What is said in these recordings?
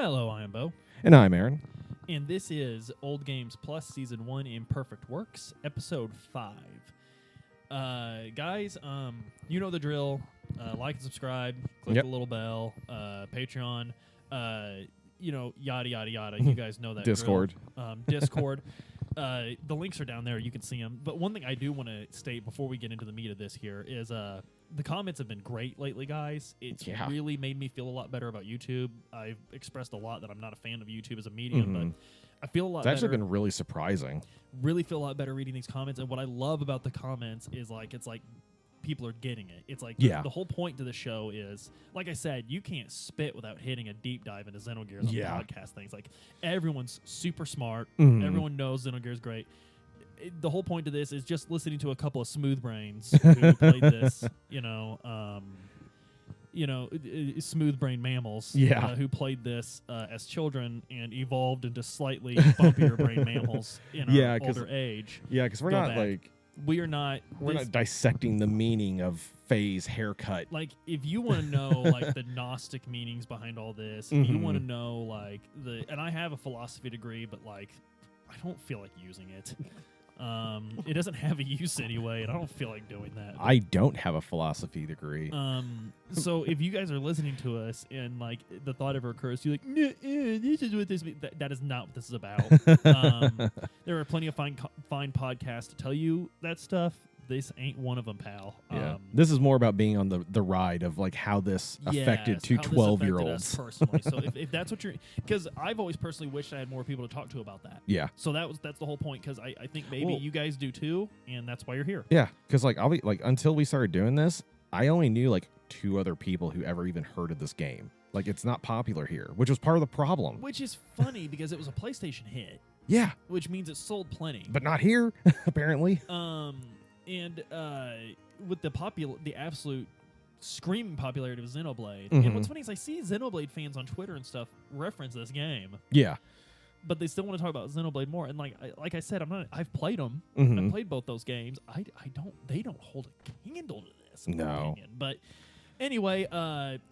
Hello, I am Beau. And I'm Aaron. And this is Old Games Plus Season 1 Imperfect Works, Episode 5. Guys, you know the drill. Like and subscribe, click the little bell, Patreon, yada, yada, yada. You guys know that Discord. Discord. The links are down there. You can see them. But one thing I do want to state before we get into the meat of this here is the comments have been great lately, guys. It's really made me feel a lot better about YouTube. I've expressed a lot that I'm not a fan of YouTube as a medium, but I feel a lot better. It's actually been really surprising. Really feel a lot better reading these comments. And what I love about the comments is, it's like people are getting it. It's like the whole point to the show is, like I said, you can't spit without hitting a deep dive into Xenogears on the podcast things. Like, everyone's super smart. Everyone knows Xenogears great. The whole point of this is just listening to a couple of smooth brains who played this, smooth brain mammals who played this as children and evolved into slightly bumpier brain mammals in our older age. Yeah, because we're not we're not dissecting the meaning of phase haircut. Like, if you want to know the Gnostic meanings behind all this, if you want to know and I have a philosophy degree, but I don't feel like using it. It doesn't have a use anyway, and I don't feel like doing that. I don't have a philosophy degree. So if you guys are listening to us and the thought ever occurs to you, this is what this means, that is not what this is about. There are plenty of fine podcasts to tell you that stuff. This ain't one of them, pal. Yeah. This is more about being on the ride of how this affected two 12-year-olds. Personally. So if that's what you're, because I've always personally wished I had more people to talk to about that. Yeah. So that's the whole point, because I think maybe you guys do too, and that's why you're here. Yeah. Because I'll be until we started doing this, I only knew two other people who ever even heard of this game. It's not popular here, which was part of the problem. Which is funny because it was a PlayStation hit. Yeah. Which means it sold plenty. But not here, apparently. And with the absolute screaming popularity of Xenoblade, and what's funny is I see Xenoblade fans on Twitter and stuff reference this game. Yeah, but they still want to talk about Xenoblade more. And like I said, I've played them. I've played both those games. They don't hold a candle to this. In my opinion. But anyway,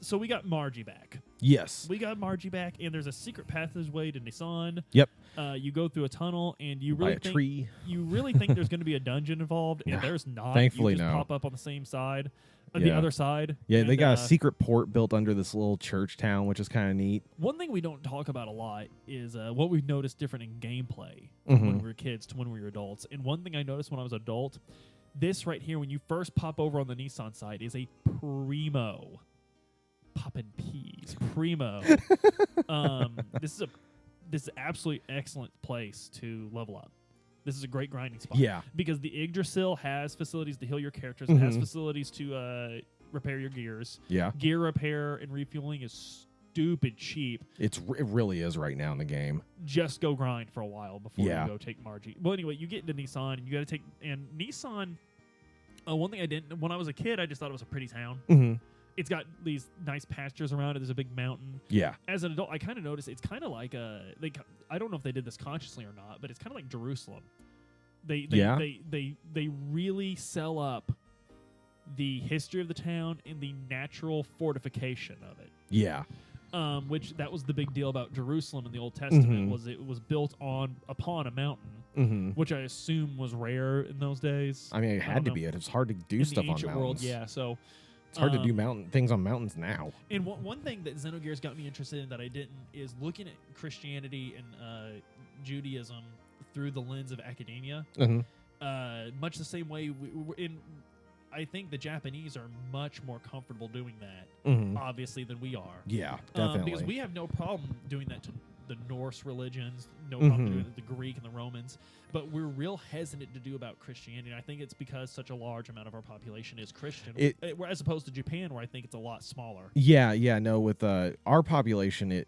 so we got Margie back. Yes, we got Margie back, and there's a secret passageway to Nisan. Yep. You go through a tunnel, and you really think tree. You really think there's going to be a dungeon involved, and there's not. Thankfully, you just no. pop up on the same side, the other side. Yeah, and they got a secret port built under this little church town, which is kind of neat. One thing we don't talk about a lot is what we've noticed different in gameplay from when we were kids to when we were adults. And one thing I noticed when I was adult, this right here, when you first pop over on the Nissan side, is a primo. Poppin' peas. Primo. This is absolutely excellent place to level up. This is a great grinding spot. Yeah. Because the Yggdrasil has facilities to heal your characters. It has facilities to repair your gears. Yeah. Gear repair and refueling is stupid cheap. It really is right now in the game. Just go grind for a while before you go take Margie. Well, anyway, you get into Nissan, and you got to take... And Nissan... one thing I didn't... When I was a kid, I just thought it was a pretty town. Mm-hmm. It's got these nice pastures around it. There's a big mountain. Yeah. As an adult, I kind of noticed it's kind of like I don't know if they did this consciously or not, but it's kind of like Jerusalem. They really sell up the history of the town and the natural fortification of it. Yeah. Which that was the big deal about Jerusalem in the Old Testament was it was built upon a mountain, which I assume was rare in those days. I mean, it had to be. It's hard to do stuff on mountains. World, yeah. So. It's hard to do things on mountains now. And one thing that Xenogears got me interested in that I didn't is looking at Christianity and Judaism through the lens of academia. Much the same way I think the Japanese are much more comfortable doing that, obviously, than we are. Yeah, definitely. Because we have no problem doing that to the Norse religions, no problem doing it to the Greek and the Romans, but we're real hesitant to do about Christianity. And I think it's because such a large amount of our population is Christian, as opposed to Japan, where I think it's a lot smaller. Yeah, no, with our population,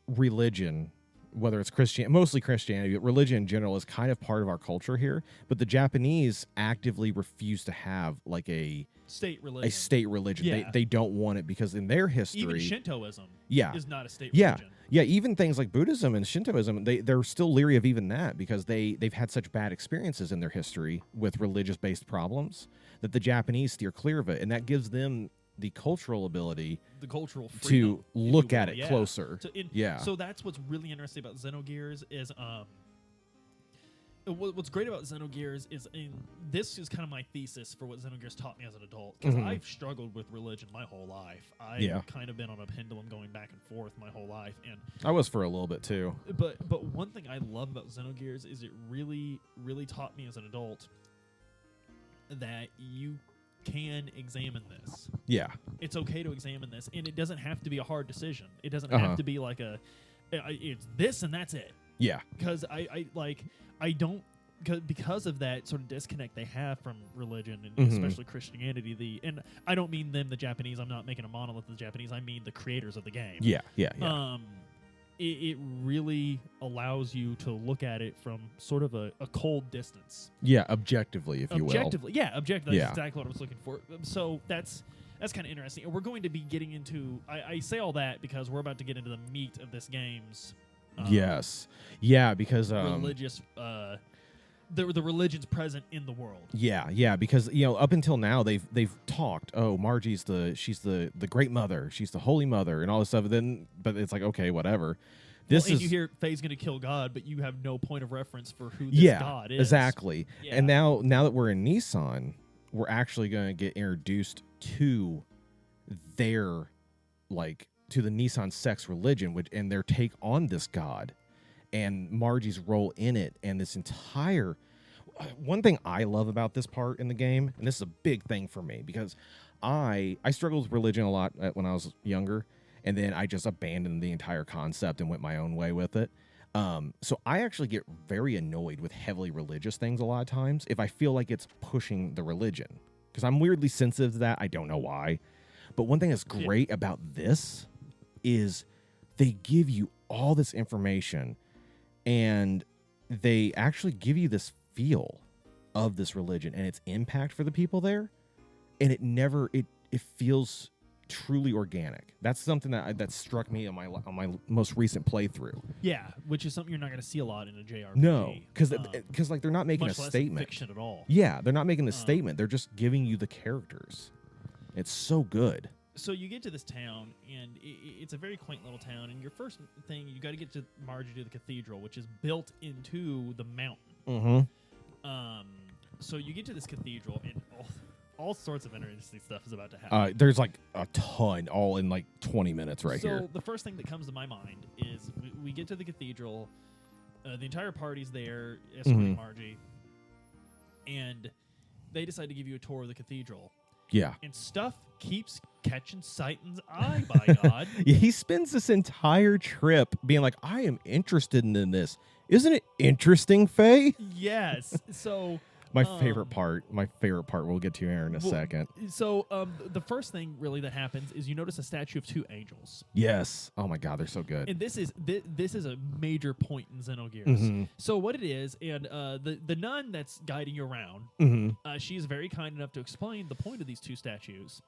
religion, whether it's mostly Christianity, but religion in general is kind of part of our culture here. But the Japanese actively refuse to have a state religion. A state religion. Yeah. They don't want it because in their history, even Shintoism is not a state religion. Yeah, even things like Buddhism and Shintoism, they're still leery of even that because they've had such bad experiences in their history with religious-based problems that the Japanese steer clear of it, and that gives them the cultural ability the cultural freedom, to look if you at will. it Yeah. closer. So, so that's what's really interesting about Xenogears is what's great about Xenogears is, this is kind of my thesis for what Xenogears taught me as an adult, because I've struggled with religion my whole life. I've kind of been on a pendulum going back and forth my whole life, and I was for a little bit too. But one thing I love about Xenogears is it really taught me as an adult that you can examine this. Yeah, it's okay to examine this, and it doesn't have to be a hard decision. It doesn't have to be like it's this and that's it. Yeah, because I don't, because of that sort of disconnect they have from religion and especially Christianity. And I don't mean them, the Japanese. I'm not making a monolith of the Japanese. I mean the creators of the game. Yeah. It really allows you to look at it from sort of a cold distance. Yeah, objectively, if you will. Objectively. That's exactly what I was looking for. So that's kind of interesting. And we're going to be getting into, I say all that because we're about to get into the meat of this game's yes. Yeah, because religious the religions present in the world. Yeah, because up until now they've talked, oh, Margie's she's the great mother, she's the holy mother and all this stuff, but it's like, okay, whatever. And you hear Faye's going to kill God, but you have no point of reference for who this God is. Exactly. Yeah. And now that we're in Nissan, we're actually going to get introduced to their to the Nissan sex religion, and their take on this god, and Margie's role in it, and this entire. One thing I love about this part in the game, and this is a big thing for me because I struggled with religion a lot when I was younger, and then I just abandoned the entire concept and went my own way with it. So I actually get very annoyed with heavily religious things a lot of times if I feel like it's pushing the religion, because I'm weirdly sensitive to that. I don't know why. But one thing that's great about this is they give you all this information, and they actually give you this feel of this religion and its impact for the people there, and it feels truly organic. That's something that struck me on my most recent playthrough. Yeah, which is something you're not going to see a lot in a JRPG. No, because they're not making much a less statement. Fiction at all. Yeah, they're not making a statement. They're just giving you the characters. It's so good. So you get to this town, and it's a very quaint little town. And your first thing, you got to get to Margie to the cathedral, which is built into the mountain. So you get to this cathedral, and all sorts of interesting stuff is about to happen. There's a ton, all in 20 minutes here. So the first thing that comes to my mind is we get to the cathedral. The entire party's there, escorting Margie, and they decide to give you a tour of the cathedral. Yeah. And stuff keeps catching Satan's eye, by God. He spends this entire trip being like, I am interested in this. Isn't it interesting, Faye? Yes. So my favorite part we'll get to, Aaron, in a second. So the first thing really that happens is you notice a statue of two angels. Yes. Oh my God, they're so good. And this is a major point in Xenogears. So what it is, and the nun that's guiding you around, she is very kind enough to explain the point of these two statues,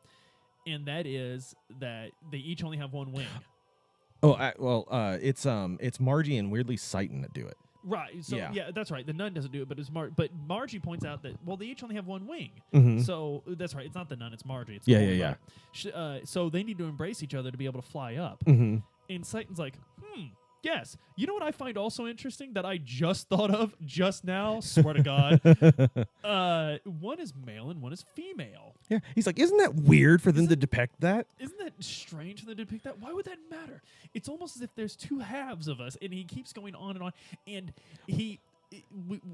and that is that they each only have one wing. It's Margie and weirdly Satan that do it. Right. So yeah, that's right. The nun doesn't do it, but Margie points out that they each only have one wing. So that's right. It's not the nun. It's Margie. It's yeah. So they need to embrace each other to be able to fly up. And Satan's like, yes. You know what I find also interesting that I just thought of just now? Swear to God. One is male and one is female. Yeah. He's like, isn't that weird for them to depict that? Isn't that strange for them to depict that? Why would that matter? It's almost as if there's two halves of us, and he keeps going on and on. And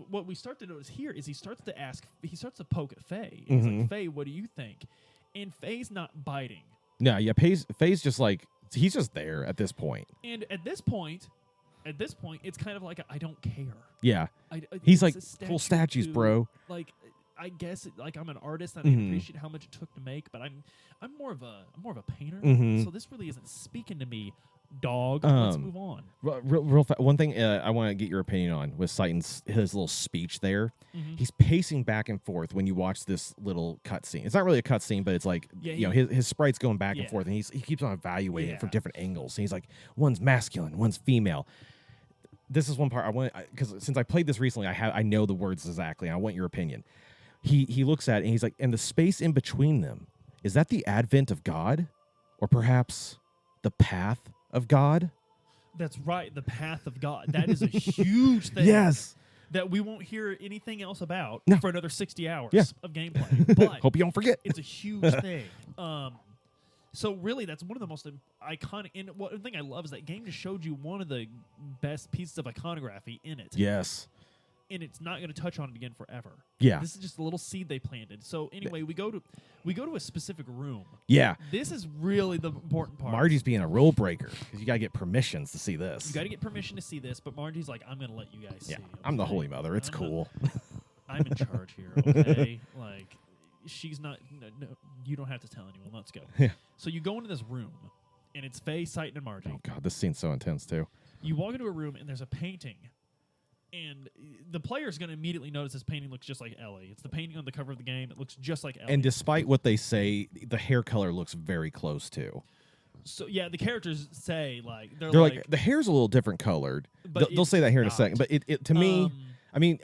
what we start to notice here is he starts to poke at Faye. He's like, Faye, what do you think? And Faye's not biting. No, yeah, Faye's just he's just there at this point. And at this point, it's kind of like I don't care. Yeah. He's like, full statues, bro. I guess I'm an artist and I appreciate how much it took to make, but I'm more of a painter. So this really isn't speaking to me, dog. Let's move on. Real fast. One thing I want to get your opinion on with Satan's his little speech there. He's pacing back and forth when you watch this little cutscene. It's not really a cutscene, but it's his sprite's going back and forth, and he keeps on evaluating it from different angles. And he's like, one's masculine, one's female. This is one part I want, because since I played this recently, I know the words exactly, and I want your opinion. He looks at it and he's like, and the space in between them is that the advent of God? Or perhaps the path of God? That's right, the path of God. That is a huge thing. Yes. That we won't hear anything else about for another 60 hours of gameplay. But hope you don't forget. It's a huge thing. So really, that's one of the most iconic. And one thing I love is that game just showed you one of the best pieces of iconography in it. Yes. And it's not going to touch on it again forever. Yeah. This is just a little seed they planted. So anyway, we go to a specific room. Yeah. This is really the important part. Margie's being a rule breaker because you got to get permissions to see this. You got to get permission to see this, but Margie's like, I'm going to let you guys see. Okay? I'm the Holy Mother. It's cool. I'm in charge here, okay? Like, she's not. No, you don't have to tell anyone. Let's go. Yeah. So you go into this room, and it's Faye, Sighton, and Margie. Oh, God. This scene's so intense, too. You walk into a room, and there's a painting. And the player's going to immediately notice this painting looks just like Ellie. It's the painting on the cover of the game. It looks just like Ellie. And despite what they say, the hair color looks very close, too. So, yeah, the characters say, like... They're like, the hair's a little different colored. They'll say that here in a second. But it to me, I mean,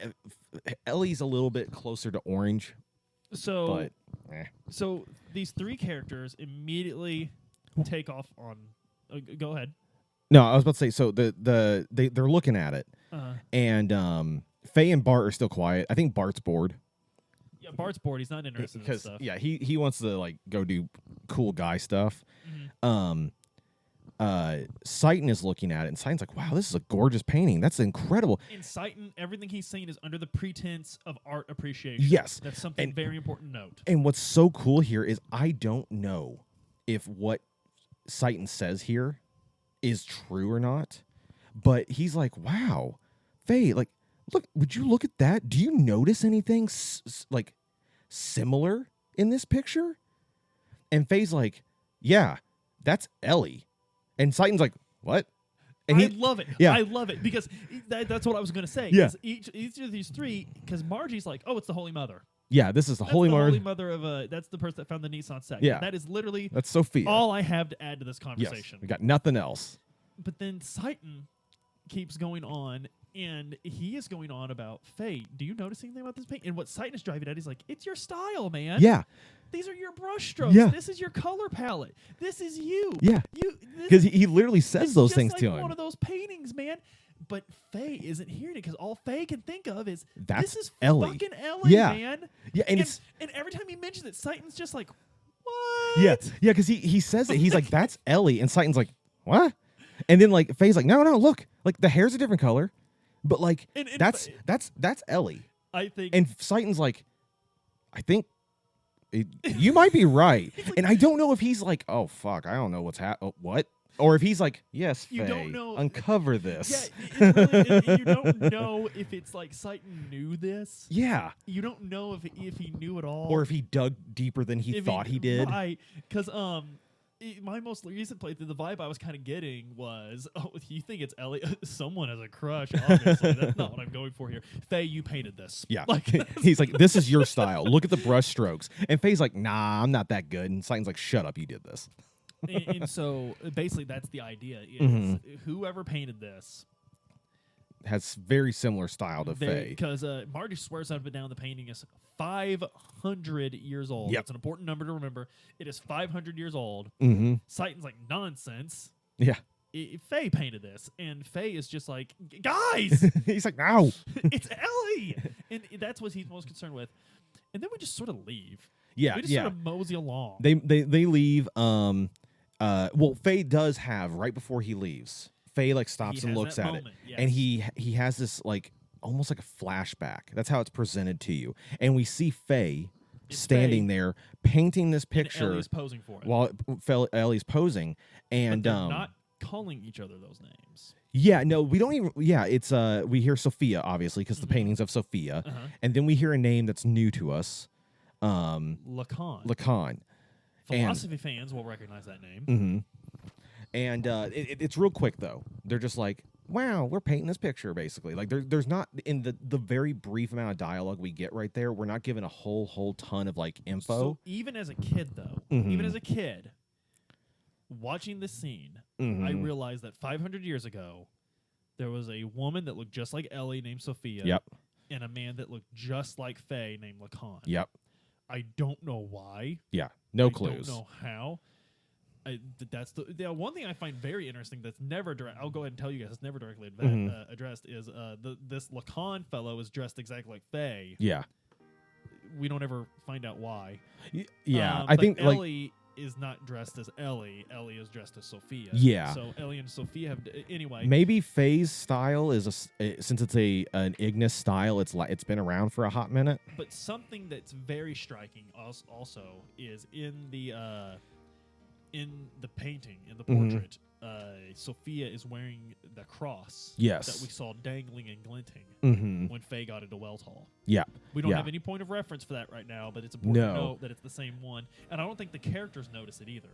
Ellie's a little bit closer to orange. So these three characters immediately take off on... go ahead. No, I was about to say, so they're looking at it. And Faye and Bart are still quiet. I think Bart's bored. Yeah, Bart's bored. He's not interested in stuff. Yeah, he wants to like go do cool guy stuff. Sighton is looking at it, and Sighton's like, "Wow, this is a gorgeous painting. That's incredible." And Sighton, everything he's saying is under the pretense of art appreciation. Yes, that's something very important to note. And what's so cool here is I don't know if what Sighton says here is true or not, but he's like, "Wow, Faye, like, look, would you look at that? Do you notice anything like similar in this picture?" And Faye's like, "Yeah, that's Ellie." And Sighton's like, "What?" And I love it. Yeah. I love it because that's what I was going to say. Yeah. Each of these three, because Margie's like, "Oh, it's the Holy Mother." Yeah, this is the Holy Mother. Holy Mother of that's the person that found the Nissan set. Yeah, that is literally that's Sophia. All I have to add to this conversation. Yes, we got nothing else. But then Sighton keeps going on, and he is going on about Faye. Do you notice anything about this paint? And what Sighton is driving at, he's like, "It's your style, man. Yeah, these are your brush strokes. Yeah. This is your color palette. This is you. Yeah, because he literally says those things like to him. One of those paintings, man." But Faye isn't hearing it because all Faye can think of is that's this is Ellie. fucking Ellie, man. Yeah, and every time he mentions it, Sighton's just like, "What?" Yeah, because he says it. He's like, "That's Ellie," and Sighton's like, "What?" And then like Faye's like, "No, look, like the hair's a different color, but like that's Ellie." I think, and Sighton's like, "I think you might be right," like, and I don't know if he's like, "Oh fuck, I don't know what's what." Or if he's like, "Yes, Faye, you don't know, uncover this." Yeah, it's really, you don't know if it's like Sighton knew this. Yeah. You don't know if he knew at all. Or if he dug deeper than he thought he did. Right. Because my most recent playthrough, the vibe I was kind of getting was, "Oh, you think it's Ellie? Someone has a crush, obviously." That's not what I'm going for here. Faye, you painted this. Yeah. Like, he's like, "This is your style. Look at the brush strokes." And Faye's like, "Nah, I'm not that good." And Sighton's like, "Shut up, you did this." and so basically that's the idea is whoever painted this has very similar style to Faye. Because Marty swears up and down the painting is 500 years old. Yep. That's an important number to remember. It is 500 years old. Sighton's like, "Nonsense." Yeah. Faye painted this. And Faye is just like, "Guys!" He's like, "No. It's Ellie!" And that's what he's most concerned with. And then we just sort of leave. Yeah, we just sort of mosey along. They leave. Well, Faye does have right before he leaves. Faye like stops and looks at it, and he has this like almost like a flashback. That's how it's presented to you, and we see Faye standing there painting this picture. And Ellie's posing for it. While Ellie's posing, and but they're not calling each other those names. Yeah, no, we don't even. Yeah, it's we hear Sophia obviously because the paintings of Sophia, and then we hear a name that's new to us. Lacan. Philosophy fans will recognize that name. And it's real quick though. They're just like, "Wow, we're painting this picture." Basically, like there's not in the very brief amount of dialogue we get right there. We're not given a whole ton of like info. So even as a kid though, even as a kid, watching this scene, I realized that 500 years ago, there was a woman that looked just like Ellie named Sophia. Yep. And a man that looked just like Faye named Lacan. Yep. I don't know why. Yeah. No I clues. don't know how. That's the one thing I find very interesting that's never I'll go ahead and tell you guys it's never directly addressed is this Lacan fellow is dressed exactly like Faye. Yeah. We don't ever find out why. Yeah, I but think Ellie is not dressed as Ellie. Ellie is dressed as Sophia. Yeah. So Ellie and Sophia have anyway. Maybe Faye's style is since it's an Ignis style, it's been around for a hot minute. But something that's very striking also is in the painting, in the portrait, Sophia is wearing the cross Yes. that we saw dangling and glinting when Faye got into Wells Hall. Yeah. We don't Yeah. have any point of reference for that right now, but it's important to note that it's the same one. And I don't think the characters notice it either.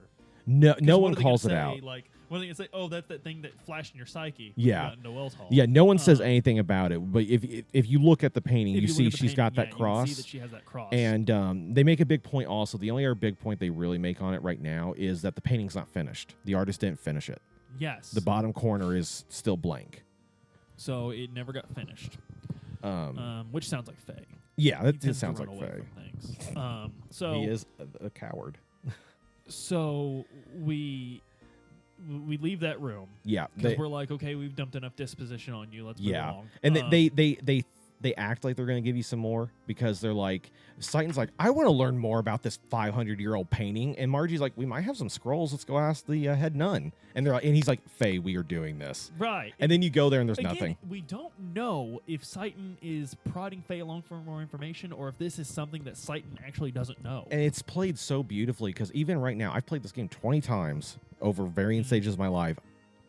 No one what are they calls it gonna out. Like, what are they going to say? Oh, that's that thing that flashed in your psyche. Yeah. When you got into Wells Hall. Yeah, no one says anything about it. But if you look at the painting, you see she's got that You cross. can see that she has that cross. And they make a big point also. The only other big point they really make on it right now is that the painting's not finished. The artist didn't finish it. Yes. The bottom corner is still blank. So it never got finished. Which sounds like Faye. Yeah, that He sounds tends like to run away Faye. from things. So He is a coward. So we leave that room. Yeah, Because we're like, okay, we've dumped enough disposition on you. Let's move along. And they act like they're going to give you some more because they're like, Titan's like, I want to learn more about this 500-year-old painting. And Margie's like, we might have some scrolls. Let's go ask the head nun. And they're like, and he's like, Faye, we are doing this. Right. And then you go there and there's Again, nothing. We don't know if Titan is prodding Faye along for more information or if this is something that Titan actually doesn't know. And it's played so beautifully because even right now, I've played this game 20 times over varying stages of my life.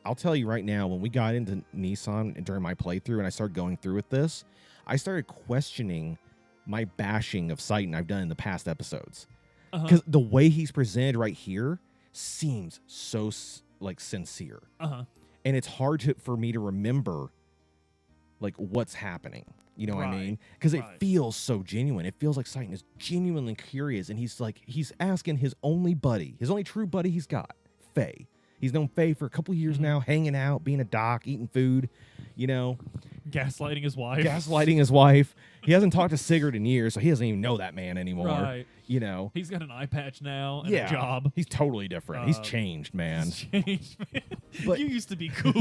I'll tell you right now, when we got into Nissan during my playthrough and I started going through with this, I started questioning my bashing of Titan I've done in the past episodes. Because the way he's presented right here seems so sincere. And it's hard for me to remember like what's happening. You know what I mean? Because it feels so genuine. It feels like Titan is genuinely curious, and he's asking his only buddy, his only true buddy he's got, Faye. He's known Faye for a couple years now, hanging out, being a doc, eating food, you know. Gaslighting his wife. He hasn't talked to Sigurd in years, so he doesn't even know that man anymore. Right. You know. He's got an eye patch now and a job. He's totally different. He's changed, man. But you used to be cool.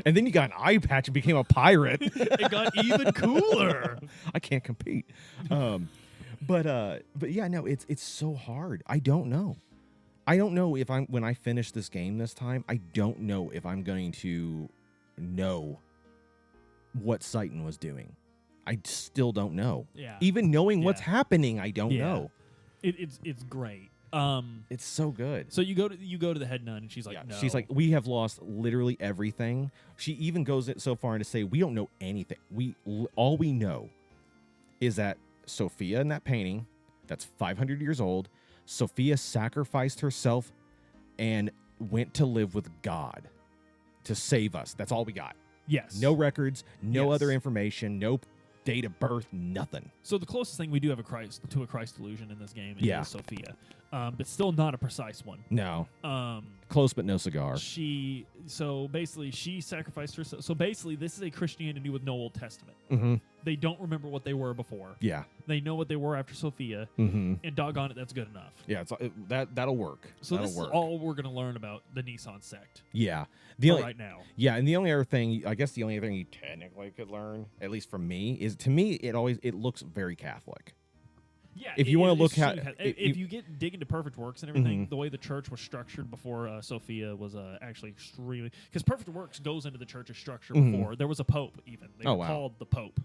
And then you got an eye patch and became a pirate. It got even cooler. I can't compete. But yeah, no, it's so hard. I don't know if when I finish this game this time, I don't know if I'm going to know what Titan was doing. I still don't know. Yeah. Even knowing what's happening, I don't know. It's great. It's so good. So you go to the head nun and she's like, no. She's like, we have lost literally everything. She even goes so far to say, we don't know anything. All we know is that Sophia in that painting, that's 500 years old, Sophia sacrificed herself and went to live with God to save us. That's all we got. Yes. No records, no other information, no date of birth, nothing. So the closest thing we do have a Christ illusion in this game is Sophia, but still not a precise one. No. Close but no cigar. She sacrificed herself. So basically, this is a Christianity with no Old Testament. Mm-hmm. They don't remember what they were before. Yeah. They know what they were after Sophia, and doggone it, that's good enough. Yeah, that'll work. So this is all we're going to learn about the Nissan sect. Yeah. Right now. Yeah, and the only other thing, I guess the only other thing you technically could learn, at least from me, is to me it looks very Catholic. Yeah, if you want to look at if you dig into Perfect Works and everything, the way the church was structured before Sophia was actually extremely, because Perfect Works goes into the church's structure before there was a pope. Even they were called the Pope.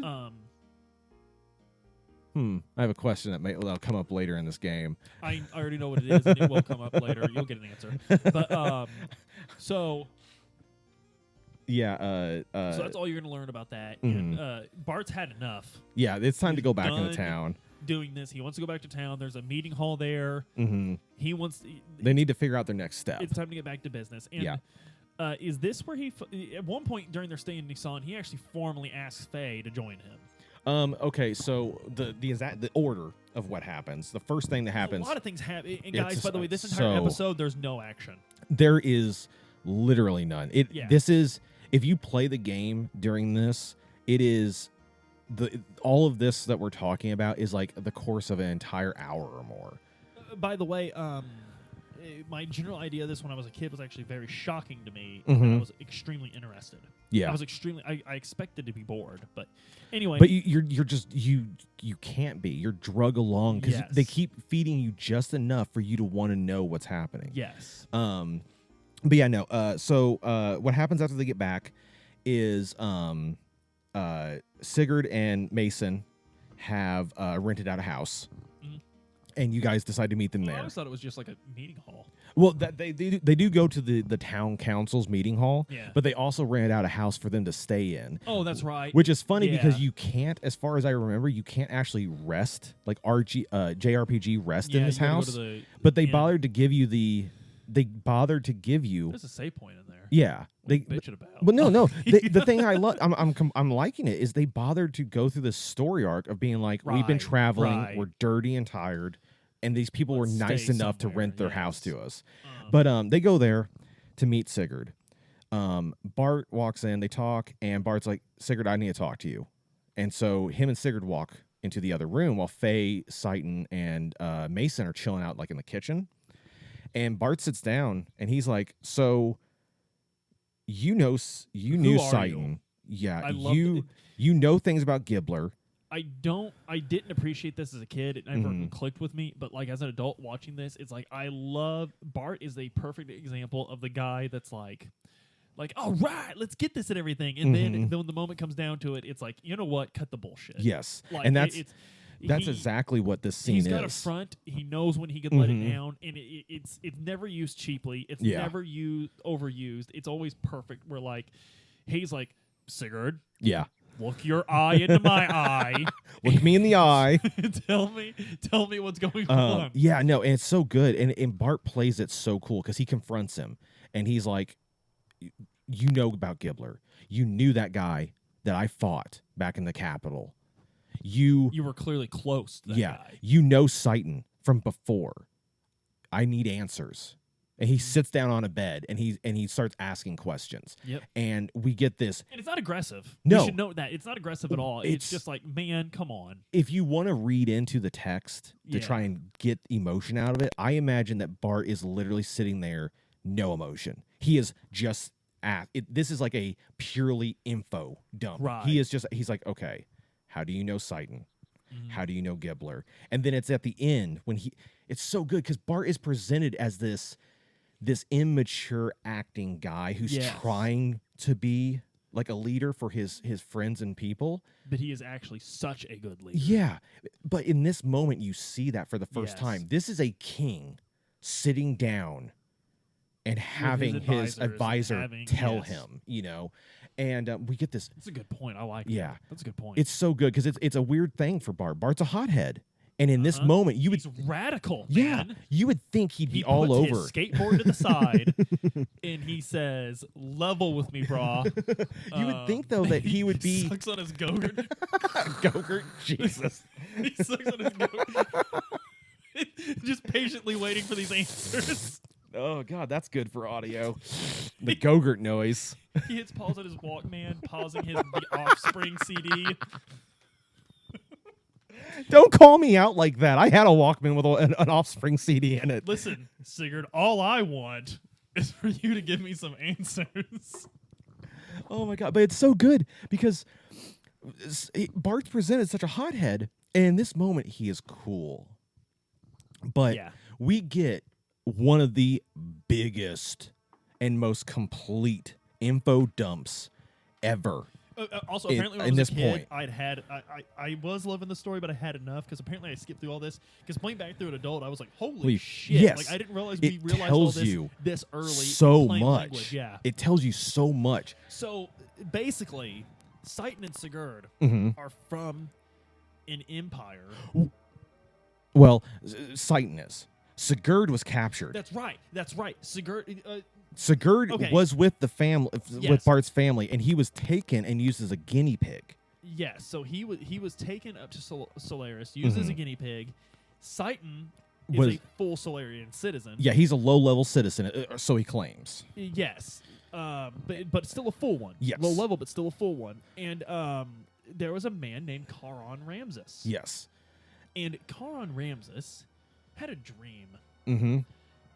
I have a question that'll come up later in this game. I already know what it is, and it will come up later. You'll get an answer. But so. Yeah. So that's all you're going to learn about that. And, Bart's had enough. Yeah, it's time to go back into town. Doing this, he wants to go back to town. There's a meeting hall there. He wants. They need to figure out their next step. It's time to get back to business. And, is this where at one point during their stay in Nissan, he actually formally asks Faye to join him? Okay, so the order of what happens. The first thing that happens. A lot of things happen. And guys, by the way, this entire episode, there's no action. There is literally none. This is, if you play the game during this, it is all of this that we're talking about is like the course of an entire hour or more. By the way, my general idea of this when I was a kid was actually very shocking to me. Mhm. And I was extremely interested. Yeah. I was extremely. I expected to be bored, but anyway. But you're just you can't be. You're drug along because Yes. they keep feeding you just enough for you to want to know what's happening. Yes. But yeah, no. So what happens after they get back is Sigurd and Mason have rented out a house, and you guys decide to meet them I there. always thought it was just like a meeting hall. Well, they do go to the town council's meeting hall, Yeah. but they also rented out a house for them to stay in. Oh, that's right. Which is funny Yeah. because you can't, as far as I remember, you can't actually rest like JRPG rest in Yeah, this you gotta go house. to the But they inn. bothered to give you There's a save point in there. yeah. What are you bitching about? But no. The thing I love, I'm liking it is they bothered to go through the story arc of being like, we've been Right, traveling, right. we're dirty and tired, and these people Let's were nice stay enough to somewhere, rent their yes. house to us. Um, But they go there to meet Sigurd. Bart walks in, they talk, and Bart's like, Sigurd, I need to talk to you. And so him and Sigurd walk into the other room while Faye, Seitan, and Mason are chilling out like in the kitchen. And Bart sits down and he's like, so you knew are Seitan. you? Yeah, I love you know things about Gibbler. I didn't appreciate this as a kid. It never Mhm. clicked with me. But like as an adult watching this, it's like Bart is a perfect example of the guy that's like, all right, let's get this and everything. And then when the moment comes down to it, it's like, you know what? Cut the bullshit. Yes. Like, And that's he- exactly what this scene He's is. got a front. He knows when he could let it Mhm. down, and it's never used cheaply. It's Yeah. never overused. It's always perfect. Where like he's like, Sigurd, Yeah. look your eye into my eye. Look me in the eye. tell me what's going on. Yeah, no, and it's so good. And Bart plays it so cool because he confronts him and he's like, you know about Gibbler. You knew that guy that I fought back in the Capitol. You were clearly close to that guy. you know Seitan from before. I need answers. And he sits down on a bed and he starts asking questions. Yep. And we get this. And it's not aggressive. No. You should note that. It's not aggressive at all. It's just like, man, come on. If you want to read into the text to Yeah. try and get emotion out of it, I imagine that Bart is literally sitting there, no emotion. He is just this is like a purely info dump. Right. He's like, okay, how do you know Seitan? How do you know Gibbler? And then it's at the end when it's so good because Bart is presented as this immature acting guy who's Yes. trying to be like a leader for his friends and people. But he is actually such a good leader. Yeah. But in this moment, you see that for the first Yes. time. This is a king sitting down and having his advisor tell yes. him, and we get this. That's a good point. I like it. Yeah. That's a good point. It's so good because it's a weird thing for Bart. Bart's a hothead. And in this moment, He's radical, yeah, man. you would think he'd be He all puts over. his skateboard to the side, and he says, "Level with me, brah." You would think though that he would be sucks on his Gogurt. Gogurt. Jesus. He sucks on his Gogurt. Just patiently waiting for these answers. Oh God, that's good for audio. The Gogurt noise. He hits pause on his Walkman, pausing The Offspring CD. Don't call me out like that. I had a Walkman with an Offspring CD in it. Listen, Sigurd, all I want is for you to give me some answers. Oh my God, but it's so good because Bart's presented such a hothead, and in this moment he is cool. But Yeah. we get one of the biggest and most complete info dumps ever. Also, In- apparently, when I in was this a kid, point. I was loving the story, but I had enough because apparently I skipped through all this. Because playing back through an adult, I was like, "Holy Holy shit!" yes. Like I didn't realize It we realized tells all this you this early. so playing much. language, yeah. It tells you so much. So basically, Seitan and Sigurd Mhm. are from an empire. Well, Seitan is. Sigurd was captured. That's right. Sigurd. Sigurd Okay. was with the family, with Yes. Bart's family, and he was taken and used as a guinea pig. Yes. So he was taken up to Solaris, used as a guinea pig. Seitan is Was- a full Solarian citizen. Yeah, he's a low-level citizen, so he claims. Yes, but still a full one. Yes. Low level, but still a full one. And there was a man named Charon Ramses. Yes. And Charon Ramses had a dream. Mm-hmm.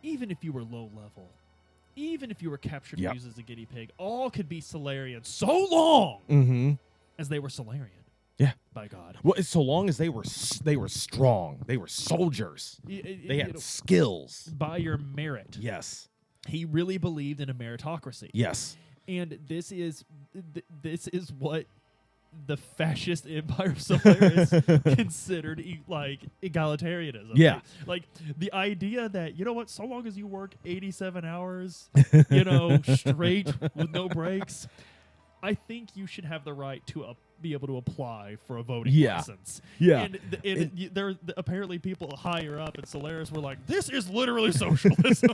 Even if you were low level, even if you were captured and used as a guinea pig, all could be Solarian so long as they were Solarian. Yeah. By God. Well, so long as they were strong. They were soldiers. They had skills. By your merit. Yes. He really believed in a meritocracy. Yes. And this is what the fascist empire of Solaris considered egalitarianism. Yeah. Like the idea that, you know what, so long as you work 87 hours, straight with no breaks, I think you should have the right to be able to apply for a voting license. Yeah. And there apparently people higher up at Solaris were like, this is literally socialism.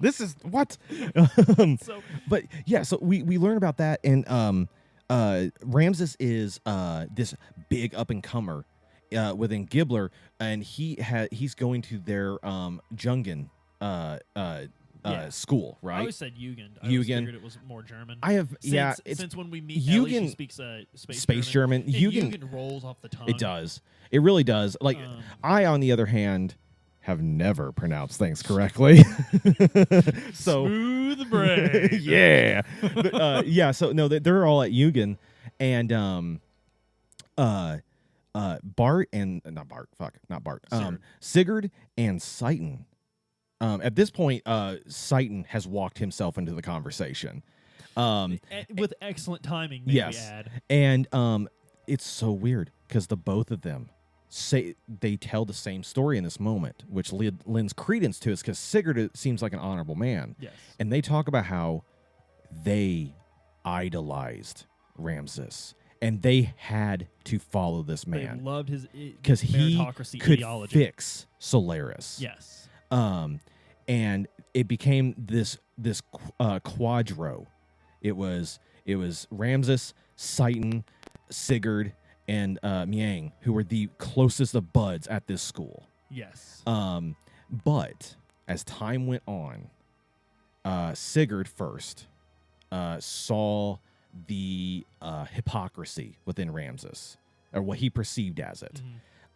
This is what? So we learn about that, and Ramses is this big up-and-comer within Gibbler, and he's going to their Jungen school, right? I always said Jugend. I always figured it was more German. Since when we meet Jugend, Ellie, she speaks space German. Jugend rolls off the tongue. It does. It really does. Like I, on the other hand, have never pronounced things correctly. So smooth brain. Yeah. But, so no, they're all at Jugend, and Sigurd and Seitan. At this point, Seitan has walked himself into the conversation. With excellent timing, may we add. And it's so weird because the both of them they tell the same story in this moment, which lends credence to it because Sigurd seems like an honorable man. Yes. And they talk about how they idolized Ramses. And they had to follow this man. They loved his because he could ideology. Fix Solaris. Yes. And it became this quadro. It was Ramses, Seitan, Sigurd, and Miang, who were the closest of buds at this school. Yes. But as time went on, Sigurd first saw the hypocrisy within Ramses, or what he perceived as it.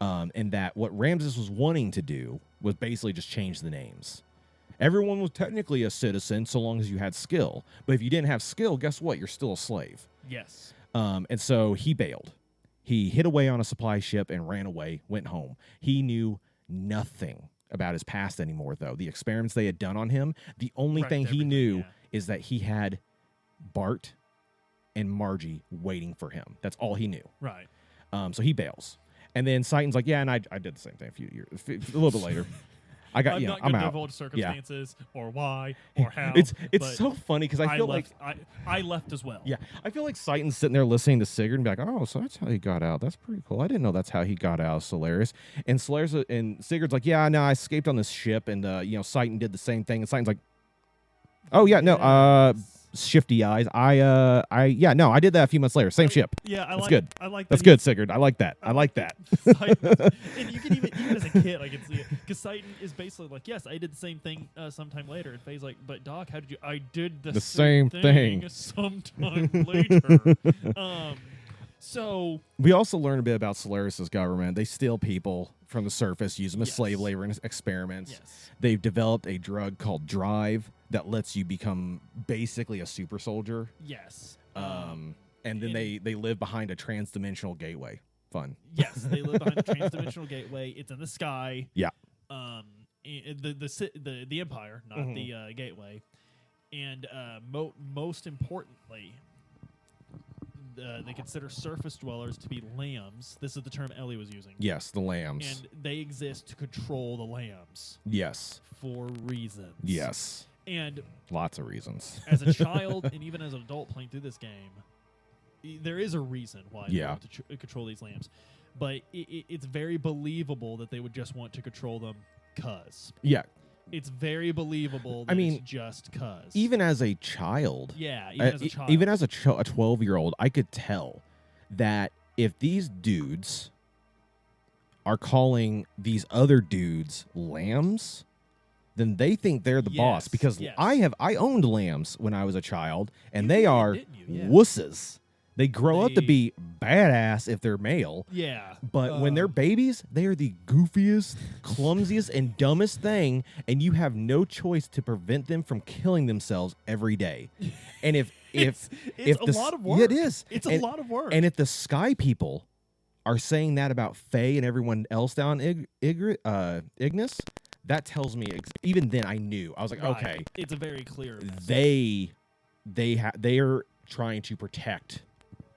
And that what Ramses was wanting to do was basically just change the names. Everyone was technically a citizen so long as you had skill. But if you didn't have skill, guess what? You're still a slave. Yes. And so he bailed. He hid away on a supply ship and ran away, went home. He knew nothing about his past anymore, though. The experiments they had done on him, the only thing he knew is that he had Bart and Margie waiting for him. That's all he knew. Right. So he bails. And then Seitan's like, yeah, and I did the same thing a little bit later. I'm not going to out. divulge circumstances or why or how. It's so funny because I feel I left as well. Yeah, I feel like Seitan's sitting there listening to Sigurd and be like, oh, so that's how he got out. That's pretty cool. I didn't know that's how he got out of Solaris. And Sigurd's like, yeah, no, I escaped on this ship, and Seitan did the same thing. And Seitan's like, oh yeah, no, shifty eyes. I did that a few months later. Same ship. Yeah, that's good. I like that. That's good, Sigurd. I like that. I like that. And you can even as a kid, I can see it because Seitan is basically like, yes, I did the same thing sometime later. And Faye's like, but Doc, how did you? I did the same thing sometime later. So we also learn a bit about Solaris's government. They steal people from the surface, use them as slave labor in experiments. Yes. They've developed a drug called Drive that lets you become basically a super soldier. Yes. And then they live behind a trans-dimensional gateway. Fun. Yes, they live behind a trans-dimensional gateway. It's in the sky. Yeah. The Empire, not the gateway. And most importantly, they consider surface dwellers to be lambs. This is the term Ellie was using. Yes, the lambs. And they exist to control the lambs. Yes. For reasons. Yes. And lots of reasons. As a child and even as an adult playing through this game, there is a reason why they want to control these lambs. But it's very believable that they would just want to control them because. Yeah. It's very believable that it's just cuz. Even as a child. Yeah, even as a child. Even as a 12-year-old, I could tell that if these dudes are calling these other dudes lambs, then they think they're the boss. Because I owned lambs when I was a child, and they are wusses. They grow up to be badass if they're male. Yeah. But when they're babies, they are the goofiest, clumsiest, and dumbest thing, and you have no choice to prevent them from killing themselves every day. And if it's a lot of work. Yeah, it is. It's a lot of work. And if the sky people are saying that about Faye and everyone else down Ignis, that tells me even then I knew. I was like, okay, it's a very clear message. They are trying to protect,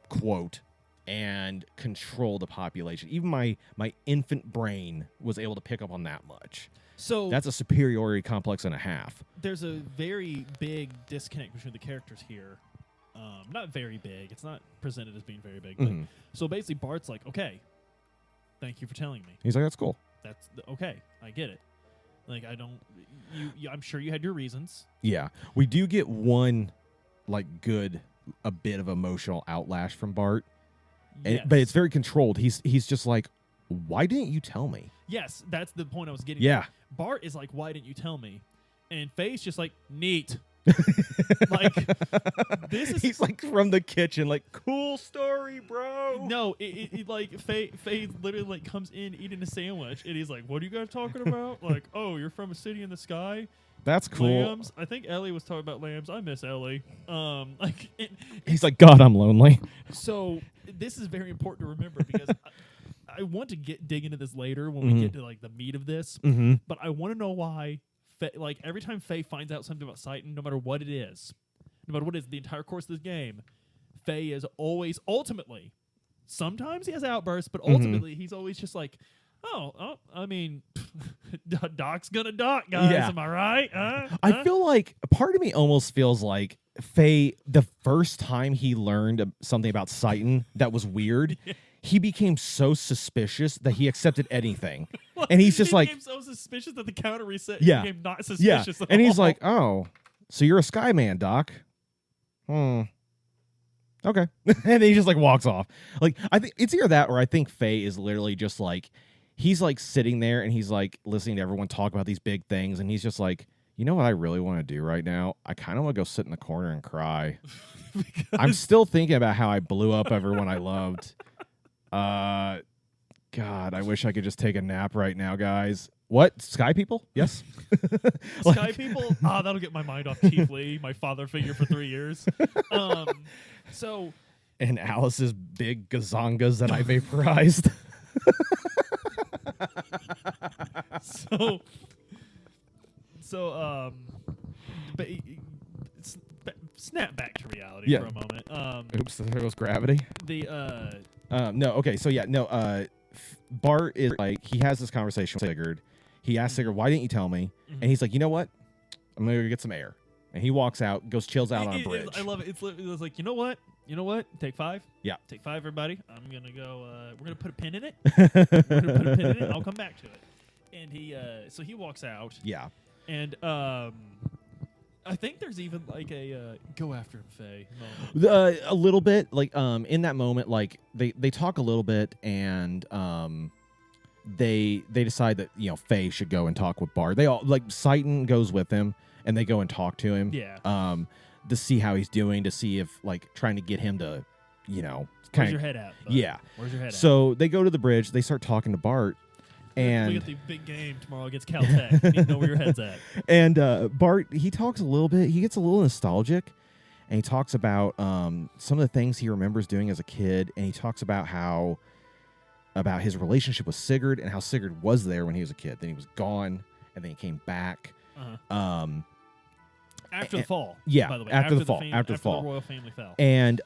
quote, and control the population. Even my infant brain was able to pick up on that much. So that's a superiority complex and a half. There's a very big disconnect between the characters here. Not very big. It's not presented as being very big. But so basically, Bart's like, okay, thank you for telling me. He's like, that's cool. That's okay. I get it. Like, I don't. I'm sure you had your reasons. Yeah, we do get one, like, a bit of emotional outlash from Bart, but it's very controlled. He's just like, why didn't you tell me? Yes, that's the point I was getting. Yeah, Bart is like, why didn't you tell me? And Faye's just like, neat. Like, this is. He's like from the kitchen, like, cool story, bro. No, it like Faye literally like comes in eating a sandwich, and he's like, "What are you guys talking about?" Like, "Oh, you're from a city in the sky." That's cool. Lambs. I think Ellie was talking about lambs. I miss Ellie. He's like, God, I'm lonely. So this is very important to remember because I want to dig into this later when we get to like the meat of this. But I want to know why. Like every time Faye finds out something about Citan, no matter what it is, the entire course of this game, Faye is always ultimately. Sometimes he has outbursts, but ultimately he's always just like, oh, I mean, Doc's gonna doc, guys. Yeah. Am I right? I feel like part of me almost feels like Faye, the first time he learned something about Citan that was weird, he became so suspicious that he accepted anything. And he's just he became so suspicious that the counter reset became not suspicious at and all. he's like, oh, so you're a sky man, Doc. Okay. And he just like walks off. Like, I think it's either that or I think Faye is literally just like, he's like sitting there and he's like listening to everyone talk about these big things. And he's just like, you know what I really want to do right now? I kind of want to go sit in the corner and cry. I'm still thinking about how I blew up everyone I loved. God, I wish I could just take a nap right now, guys. What? Sky people? Yes. Sky people? That'll get my mind off Keith Lee, my father figure for 3 years. So. And Alice's big gazongas that I vaporized. But snap back to reality for a moment. Oops, there goes gravity. Bart is like, he has this conversation with Sigurd. He asks Sigurd, why didn't you tell me? And he's like, you know what? I'm going to go get some air. And he walks out, goes chills out on a bridge. I love it. It's like, you know what? Take 5. Yeah. Take 5, everybody. I'm going to go, we're going to put a pin in it. We're going to put a pin in it. I'll come back to it. And he walks out. Yeah. And I think there's even like a go after him, Faye moment. A little bit, like in that moment, like they talk a little bit, and they decide that Faye should go and talk with Bart. They all like Citan goes with him, and they go and talk to him. Yeah. To see how he's doing, to see if like trying to get him to, where's your head at? Bud? Yeah. Where's your head at? So they go to the bridge. They start talking to Bart. And we get the big game tomorrow against Caltech. You need to know where your head's at. And Bart, he talks a little bit. He gets a little nostalgic, and he talks about some of the things he remembers doing as a kid. And he talks about his relationship with Sigurd and how Sigurd was there when he was a kid. Then he was gone, and then he came back. After the fall. Yeah, by the way. after the fall. After the royal family fell. And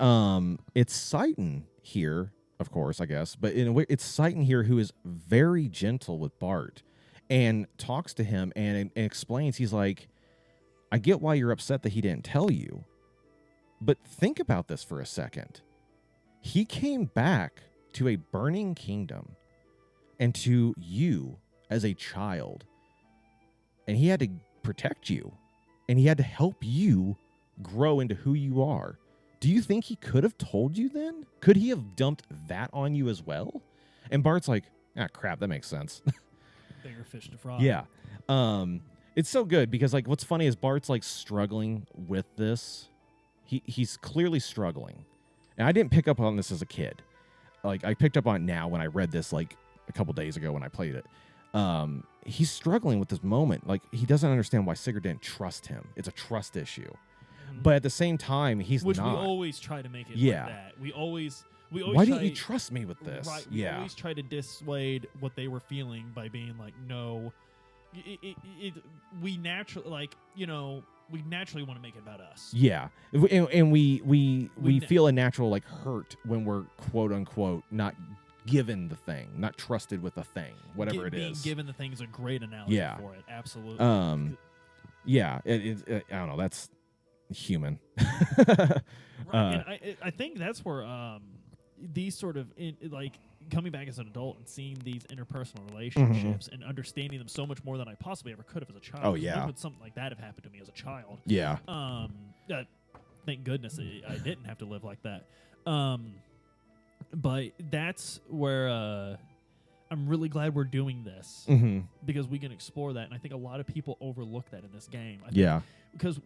it's Citan here, of course, I guess. But in a way, it's Citan here who is very gentle with Bart and talks to him and explains. He's like, I get why you're upset that he didn't tell you. But think about this for a second. He came back to a burning kingdom and to you as a child. And he had to protect you. And he had to help you grow into who you are. Do you think he could have told you then? Could he have dumped that on you as well? And Bart's like, crap, that makes sense. Bigger fish to fry. Yeah. It's so good because like what's funny is Bart's like struggling with this. He's clearly struggling. And I didn't pick up on this as a kid. Like, I picked up on it now when I read this, like, a couple days ago when I played it. He's struggling with this moment. Like, he doesn't understand why Sigurd didn't trust him. It's a trust issue. But at the same time, he's Which not. we always try to make it Yeah. like that. We always why didn't you trust me with this? Right. We always try to dissuade what they were feeling by being like, no. We naturally, like, we naturally want to make it about us. Yeah. And we feel a natural, like, hurt when we're, quote unquote, not given the thing, not trusted with a thing, whatever it is. Being given the thing is a great analogy for it. Absolutely. Yeah. I don't know. That's human. Right. And I think that's where these sort of like coming back as an adult and seeing these interpersonal relationships and understanding them so much more than I possibly ever could have as a child. Oh yeah. When would something like that have happened to me as a child? Yeah. Thank goodness I didn't have to live like that. But that's where I'm really glad we're doing this because we can explore that, and I think a lot of people overlook that in this game. Because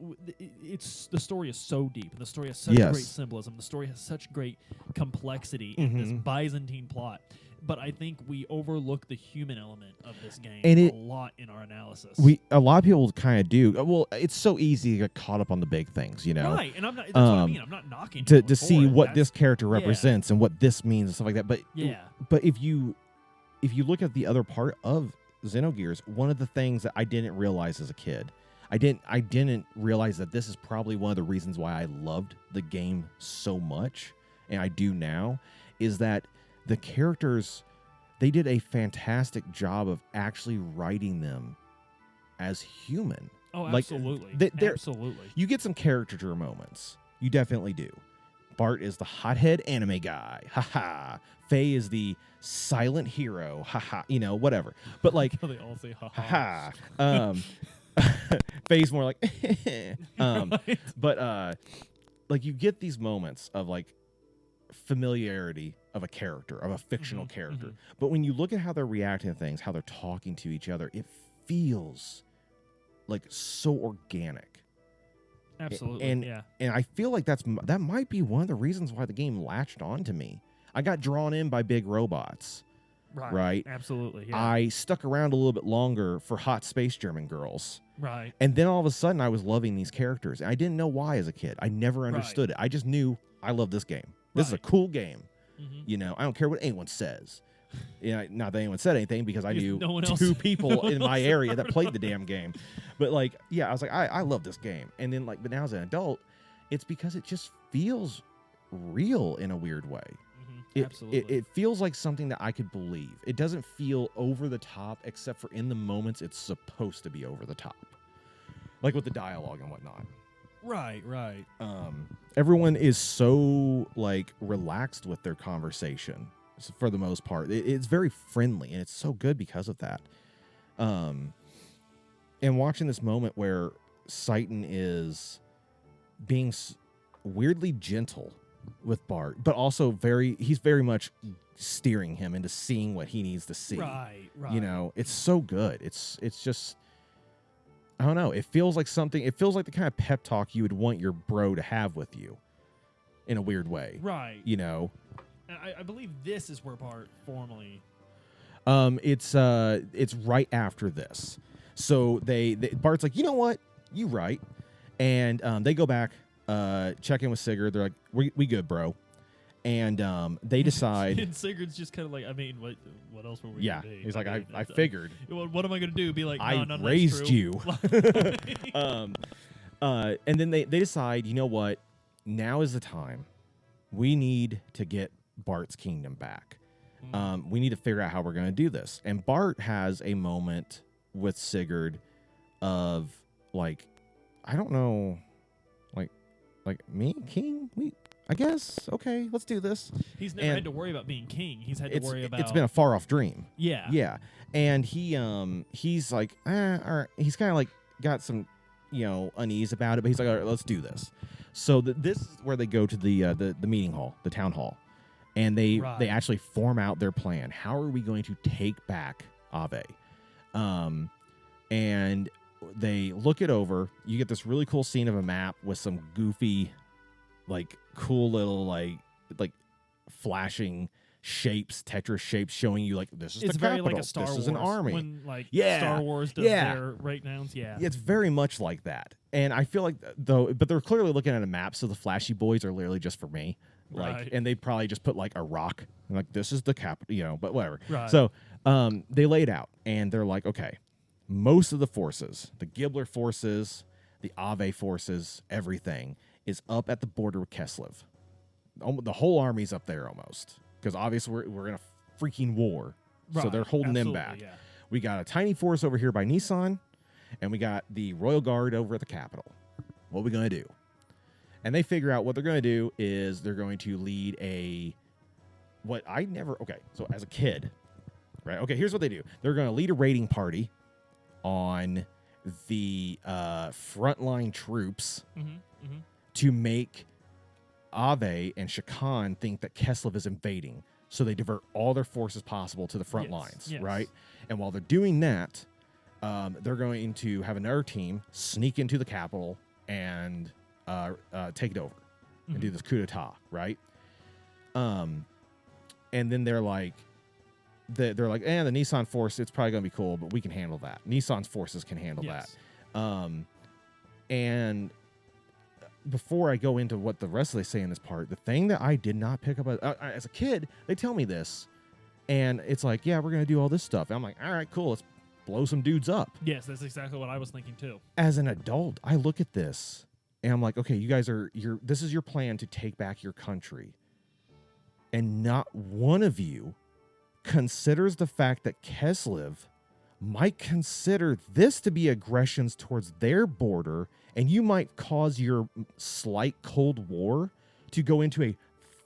the story is so deep, and the story has such great symbolism. The story has such great complexity in this Byzantine plot. But I think we overlook the human element of this game a lot in our analysis. A lot of people kind of do. Well, it's so easy to get caught up on the big things, Right, and that's what I mean. I'm not knocking to see what this character represents and what this means and stuff like that. But but if you look at the other part of Xenogears, one of the things that I didn't realize as a kid, I didn't realize that this is probably one of the reasons why I loved the game so much, and I do now, is that the characters, they did a fantastic job of actually writing them as human. Oh, absolutely. Absolutely. You get some caricature moments. You definitely do. Bart is the hothead anime guy. Haha. Faye is the silent hero. Haha. Whatever. But like they all say haha. Faye's more like Right. But like you get these moments of like familiarity of a character, of a fictional character. But when you look at how they're reacting to things, how they're talking to each other, it feels like so organic. Absolutely. And I feel like that might be one of the reasons why the game latched on to me. I got drawn in by big robots. Right. Absolutely. Yeah. I stuck around a little bit longer for hot space German girls. Right. And then all of a sudden I was loving these characters. And I didn't know why as a kid. I never understood it. I just knew I love this game. This is a cool game. I don't care what anyone says. Not that anyone said anything because I knew two people in my area that played the damn game. But like, I was like, I love this game. And then like, but now as an adult, it's because it just feels real in a weird way. Absolutely. It feels like something that I could believe. It doesn't feel over the top, except for in the moments it's supposed to be over the top. Like with the dialogue and whatnot. Right. Everyone is so like relaxed with their conversation for the most part. It's very friendly, and it's so good because of that. And watching this moment where Satan is being weirdly gentle with Bart, but also he's very much steering him into seeing what he needs to see. Right. It's so good. It's just, I don't know. It feels like the kind of pep talk you would want your bro to have with you in a weird way. Right. I believe this is where Bart formally. It's right after this. So Bart's like, you know what? You right. And they go back, check in with Sigurd. They're like, we good, bro. And they decide. And Sigurd's just kind of like, I mean, what else were we gonna do? He's like, I figured. What am I going to do? Be like, I no, raised that's true. you. And then they decide, you know what? Now is the time. We need to get Bart's kingdom back. We need to figure out how we're going to do this. And Bart has a moment with Sigurd of like, I don't know, like me, king? I guess, okay, let's do this. He's never had to worry about being king. He's had to worry about... It's been a far-off dream. Yeah. Yeah. And he's like, all right. He's kind of like got some, unease about it, but he's like, all right, let's do this. So this is where they go to the meeting hall, the town hall, and they actually form out their plan. How are we going to take back Ave? And they look it over. You get this really cool scene of a map with some goofy, like cool little like like flashing shapes, Tetris shapes, showing you like this is it's the very capital, like a Star this Wars is an army. when like Yeah. Star Wars does their breakdowns. Yeah, It's very much like that, and I feel like though, but they're clearly looking at a map, so the flashy boys are literally just for me, like, Right. and they probably just put like a rock, and like this is the capital, you know, but whatever. Right. So, they laid out, and they're like, okay, most of the forces, the Gibbler forces, the Ave forces, everything is up at the border with Keslev. The whole army's up there almost, because obviously we're in a freaking war, so Right. they're holding them Absolutely, back. yeah. We got a tiny force over here by Nissan, and we got the Royal Guard over at the capital. What are we going to do? And they figure out what they're going to do is they're going to lead so as a kid, right? Okay, here's what they do. They're going to lead a raiding party on the frontline troops to make Ave and Shakan think that Keslev is invading. So they divert all their forces possible to the front lines, yes. right? And while they're doing that, they're going to have another team sneak into the capital and take it over and do this coup d'etat, right? And then they're like, the Nissan force, it's probably going to be cool, but we can handle that. Nissan's forces can handle that. And before I go into what the rest of they say in this part, the thing that I did not pick up as a kid, they tell me this, and it's like, yeah, we're going to do all this stuff. And I'm like, all right, cool, let's blow some dudes up. Yes, that's exactly what I was thinking too. As an adult, I look at this, and I'm like, okay, you guys this is your plan to take back your country. And not one of you considers the fact that Keslev might consider this to be aggressions towards their border, and you might cause your slight Cold War to go into a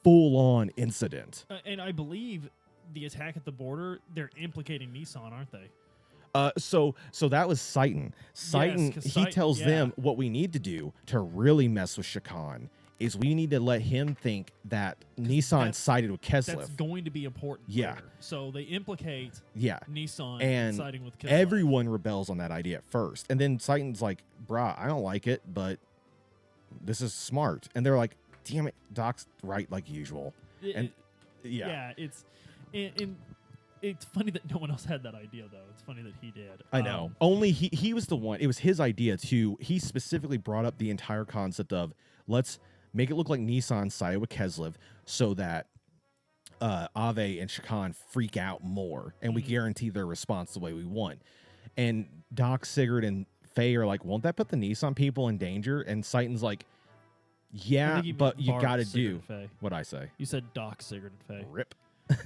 full-on incident. And I believe the attack at the border, they're implicating Nissan, aren't they? So that was Seitan. Seitan, he tells them what we need to do to really mess with Shakan is we need to let him think that Nissan sided with Keslev. That's going to be important. Yeah. Later. So they implicate Nissan and siding with Keslev. Everyone rebels on that idea at first. And then Seitan's like, brah, I don't like it, but this is smart. And they're like, damn it, Doc's right like usual. It's funny that no one else had that idea, though. It's funny that he did. I know. Only he was the one. It was his idea, too. He specifically brought up the entire concept of let's make it look like Nissan sided with Keslev so that Ave and Shakan freak out more, and we guarantee their response the way we want. And Doc, Sigurd, and Faye are like, won't that put the Nissan people in danger? And Seitan's like, yeah, but you got to do what I say. You said Doc, Sigurd, and Faye. Rip.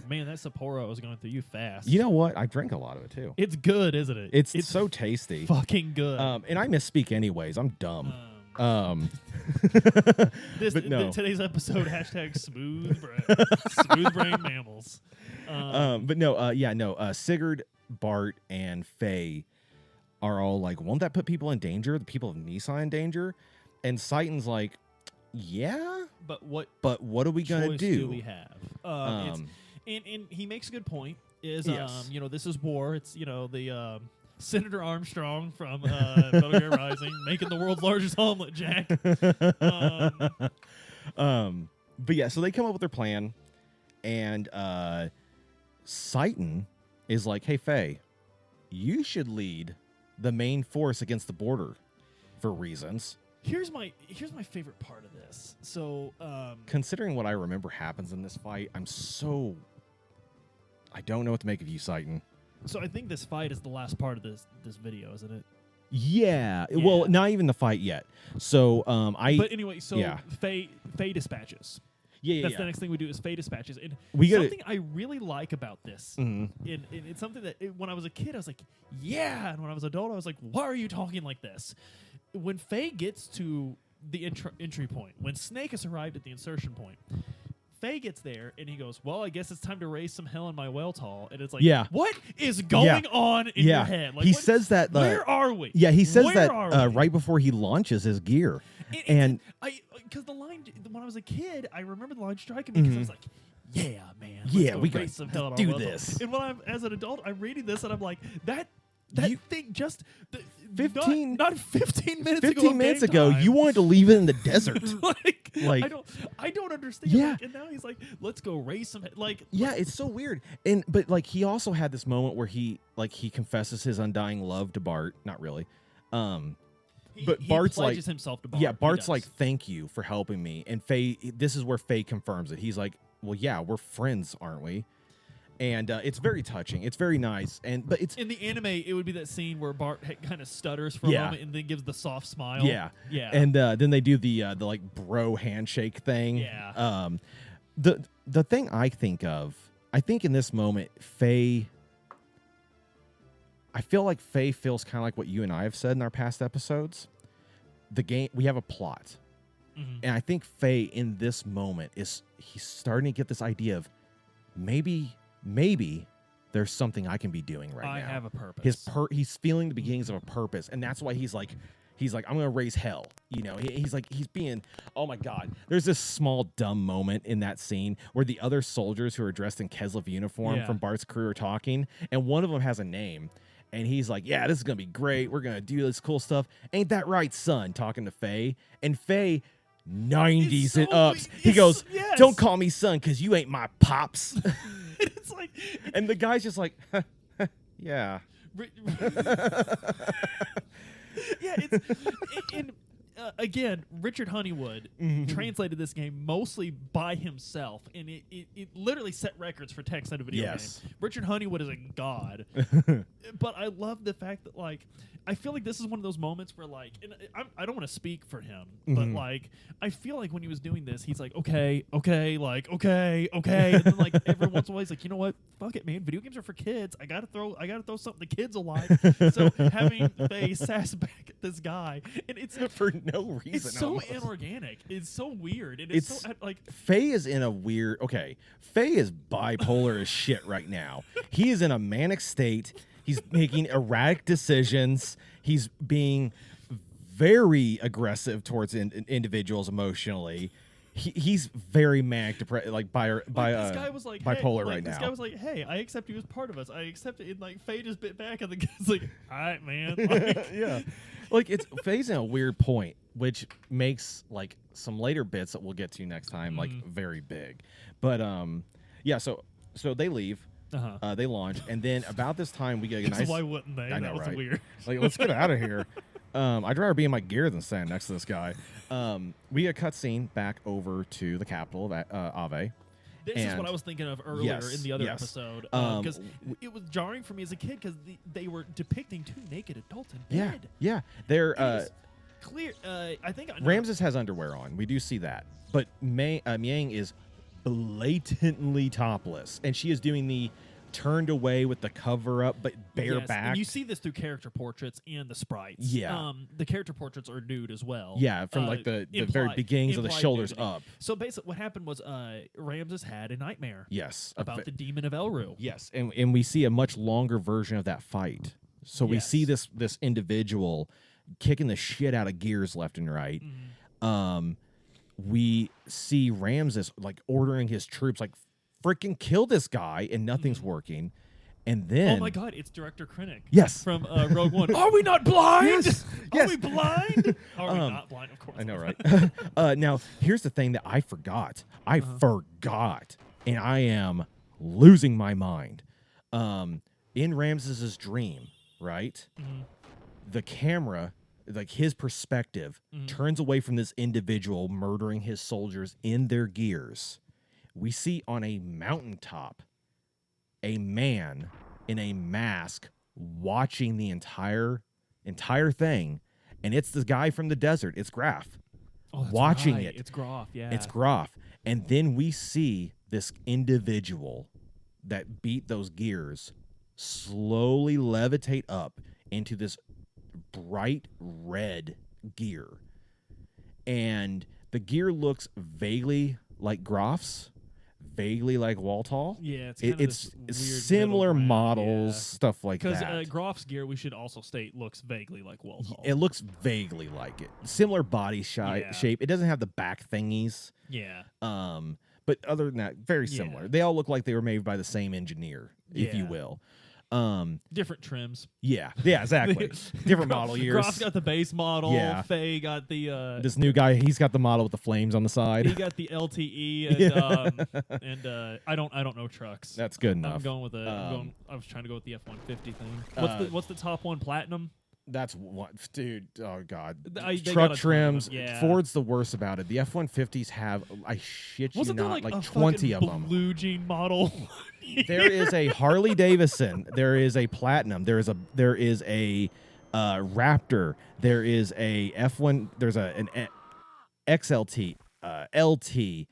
Man, that Sapporo was going through you fast. You know what? I drank a lot of it, too. It's good, isn't it? It's so tasty. Fucking good. And I misspeak anyways. I'm dumb. Today's episode, hashtag smooth brain. Smooth brain mammals. Sigurd, Bart, and Faye are all like, won't that put people in danger? The people of Nissan in danger? And Seitan's like, yeah, but what are we gonna do? We have and he makes a good point. Is this is war. It's the Senator Armstrong from Metal Gear Rising making the world's largest omelet, Jack. But yeah, so they come up with their plan, and Seitan is like, hey, Faye, you should lead the main force against the border for reasons. Here's my favorite part of this. So, considering what I remember happens in this fight, I don't know what to make of you, Seitan. So I think this fight is the last part of this video, isn't it? Yeah. Well, not even the fight yet. So But anyway, Faye dispatches. That's the next thing we do is Faye dispatches. And something I really like about this, and it's something that when I was a kid, I was like, yeah. And when I was an adult, I was like, why are you talking like this? When Faye gets to the entry point, when Snake has arrived at the insertion point, Faye gets there, and he goes, well, I guess it's time to raise some hell in my Welltall. And it's like, what is going on in your head? Like, he says that. Where are we? Yeah, he says that right before he launches his gear. Because the line, when I was a kid, I remember the line striking me because I was like, yeah, man. Yeah, we raise some hell in do our this. And when as an adult, I'm reading this, and I'm like, that That thing just 15 not 15 minutes 15 minutes ago, you wanted to leave it in the desert. I don't understand. Yeah. And now he's like, let's go race some. Yeah, it's so weird. But he also had this moment where he confesses his undying love to Bart. Not really. But Bart's pledges himself to Bart. Yeah, Bart's like, thank you for helping me. And Faye, this is where Faye confirms it. He's like, well, yeah, we're friends, aren't we? And it's very touching. It's very nice. But it's in the anime, it would be that scene where Bart kind of stutters for a moment and then gives the soft smile. Yeah. And then they do the like bro handshake thing. Yeah. The thing I think in this moment, Faye. I feel like Faye feels kind of like what you and I have said in our past episodes. The game, we have a plot. Mm-hmm. And I think Faye in this moment he's starting to get this idea of maybe there's something I can be doing right now. I have a purpose. He's feeling the beginnings of a purpose. And that's why he's like, I'm going to raise hell. He's being, oh my God. There's this small dumb moment in that scene where the other soldiers who are dressed in Keslev uniform from Bart's crew are talking. And one of them has a name. And he's like, yeah, this is going to be great. We're going to do this cool stuff. Ain't that right, son? Talking to Faye. And Faye 90s it up. He goes, don't call me son because you ain't my pops. It's like, and the guy's just like, yeah. Yeah, again, Richard Honeywood translated this game mostly by himself, and it literally set records for text in a video game. Richard Honeywood is a god. But I love the fact that, I feel like this is one of those moments where, and I don't want to speak for him, but, I feel like when he was doing this, he's like, okay. And then, every once in a while, he's like, you know what? Fuck it, man. Video games are for kids. I gotta throw something the kids will like. So having Faye sass back at this guy, and it's for no reason. It's so inorganic. It's so weird. It's so Faye is in a weird. Okay, Faye is bipolar as shit right now. He is in a manic state. He's making erratic decisions. He's being very aggressive towards individuals emotionally. He's very manic, depressed, this guy was bipolar right now. This guy was like, "Hey, I accept you as part of us. I accept it." And Faye just bit back, and the guy's like, "All right, man." Yeah, it's Faye's in a weird point, which makes some later bits that we'll get to next time very big. But so they leave. They launch, and then about this time we get a nice. Why wouldn't they? I know, that was right? Weird. Let's get out of here. I'd rather be in my gear than stand next to this guy. We get a cutscene back over to the capital of Ave. This is what I was thinking of earlier in the other episode, because it was jarring for me as a kid because they were depicting two naked adults in bed. Yeah, they're clear. I think Ramses has underwear on. We do see that, but Miang is blatantly topless, and she is doing the turned away with the cover up but bare back. And you see this through character portraits and the sprites. Yeah. The character portraits are nude as well. Yeah, from the very beginnings of the shoulders nudity. up. So basically what happened was Ramses had a nightmare. Yes. About the demon of Elru. Yes, and we see a much longer version of that fight. So we see this individual kicking the shit out of Gears left and right. Mm-hmm. We see Ramses ordering his troops freaking kill this guy, and nothing's working. And then, oh my God, it's Director Krennic. Yes, from Rogue One. Are we not blind? Yes. Are we blind? Are we not blind? Of course. I know, right? Now, here's the thing that I forgot. I forgot, and I am losing my mind. In Ramses's dream, right? Mm-hmm. The camera, his perspective, turns away from this individual murdering his soldiers in their gears. We see on a mountaintop a man in a mask watching the entire thing, and it's the guy from the desert. It's Graf watching it. It's Graf, yeah. It's Graf. And then we see this individual that beat those gears slowly levitate up into this bright red gear. And the gear looks vaguely like Graf's, vaguely like Waltall. Yeah, it's similar models, stuff like that. Because Graf's gear, we should also state, looks vaguely like Waltall. It looks vaguely like it. Similar body shape. It doesn't have the back thingies. Yeah. But other than that, very similar. They all look like they were made by the same engineer, if you will. Different trims. Yeah, exactly. Different model years. Groff's got the base model. Yeah. Faye got the this new guy, he's got the model with the flames on the side. He got the LTE and I don't know trucks. That's good enough. I'm going with I was trying to go with the F-150 thing. What's the top one? Platinum. That's what, dude. Oh god, truck trims. Yeah. Ford's the worst about it. The F-150s have, I shit you Wasn't not, there like a 20 of them. Blue Jean model. There is a Harley Davidson. There is a Platinum. There is a Raptor. There is a F1. There's an XLT, LT.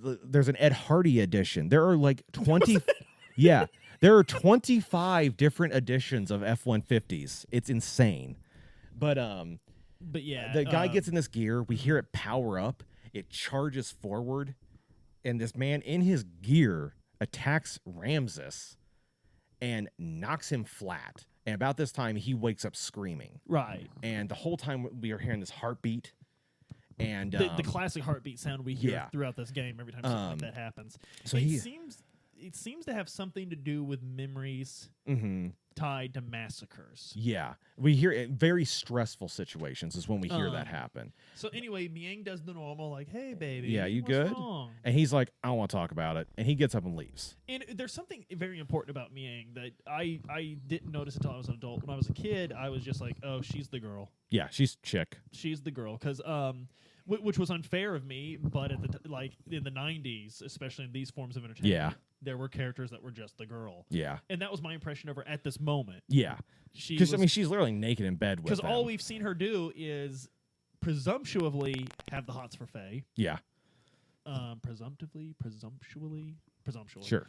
There's an Ed Hardy edition. There are like 20. Yeah. There are 25 different editions of F-150s. It's insane. But yeah, the guy gets in this gear. We hear it power up. It charges forward, and this man in his gear attacks Ramses and knocks him flat. And about this time, he wakes up screaming. Right. And the whole time we are hearing this heartbeat. And the classic heartbeat sound we hear throughout this game every time something like that happens. So it seems to have something to do with memories tied to massacres. Yeah. We hear it, very stressful situations is when we hear that happen. So anyway, Miang does the normal, like, hey, baby. Yeah, you what's good? Wrong? And he's like, I don't want to talk about it. And he gets up and leaves. And there's something very important about Miang that I didn't notice until I was an adult. When I was a kid, I was just like, oh, she's the girl. Yeah, she's chick. She's the girl. Because which was unfair of me, but at the in the 90s, especially in these forms of entertainment, there were characters that were just the girl. Yeah. And that was my impression of her at this moment. Yeah. Because, I mean, she's literally naked in bed with him. Because all we've seen her do is presumptuously have the hots for Faye. Yeah. Presumptually. Sure.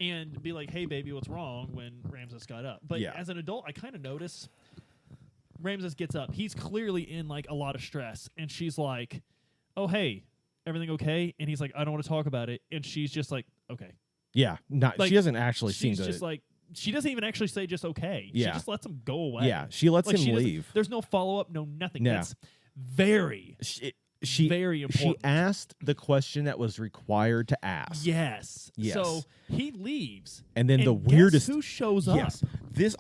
And be like, hey, baby, what's wrong when Ramses got up? But as an adult, I kind of notice Ramses gets up. He's clearly in like a lot of stress. And she's like, oh, hey, everything okay? And he's like, I don't want to talk about it. And she's just like, okay. Yeah. She doesn't actually seem to. She's just like, she doesn't even actually say just okay. Yeah. She just lets him go away. Yeah. She lets him leave. There's no follow-up, no nothing. Yeah. That's very very important. She asked the question that was required to ask. Yes. So he leaves. And then the weirdest who shows up? Yes.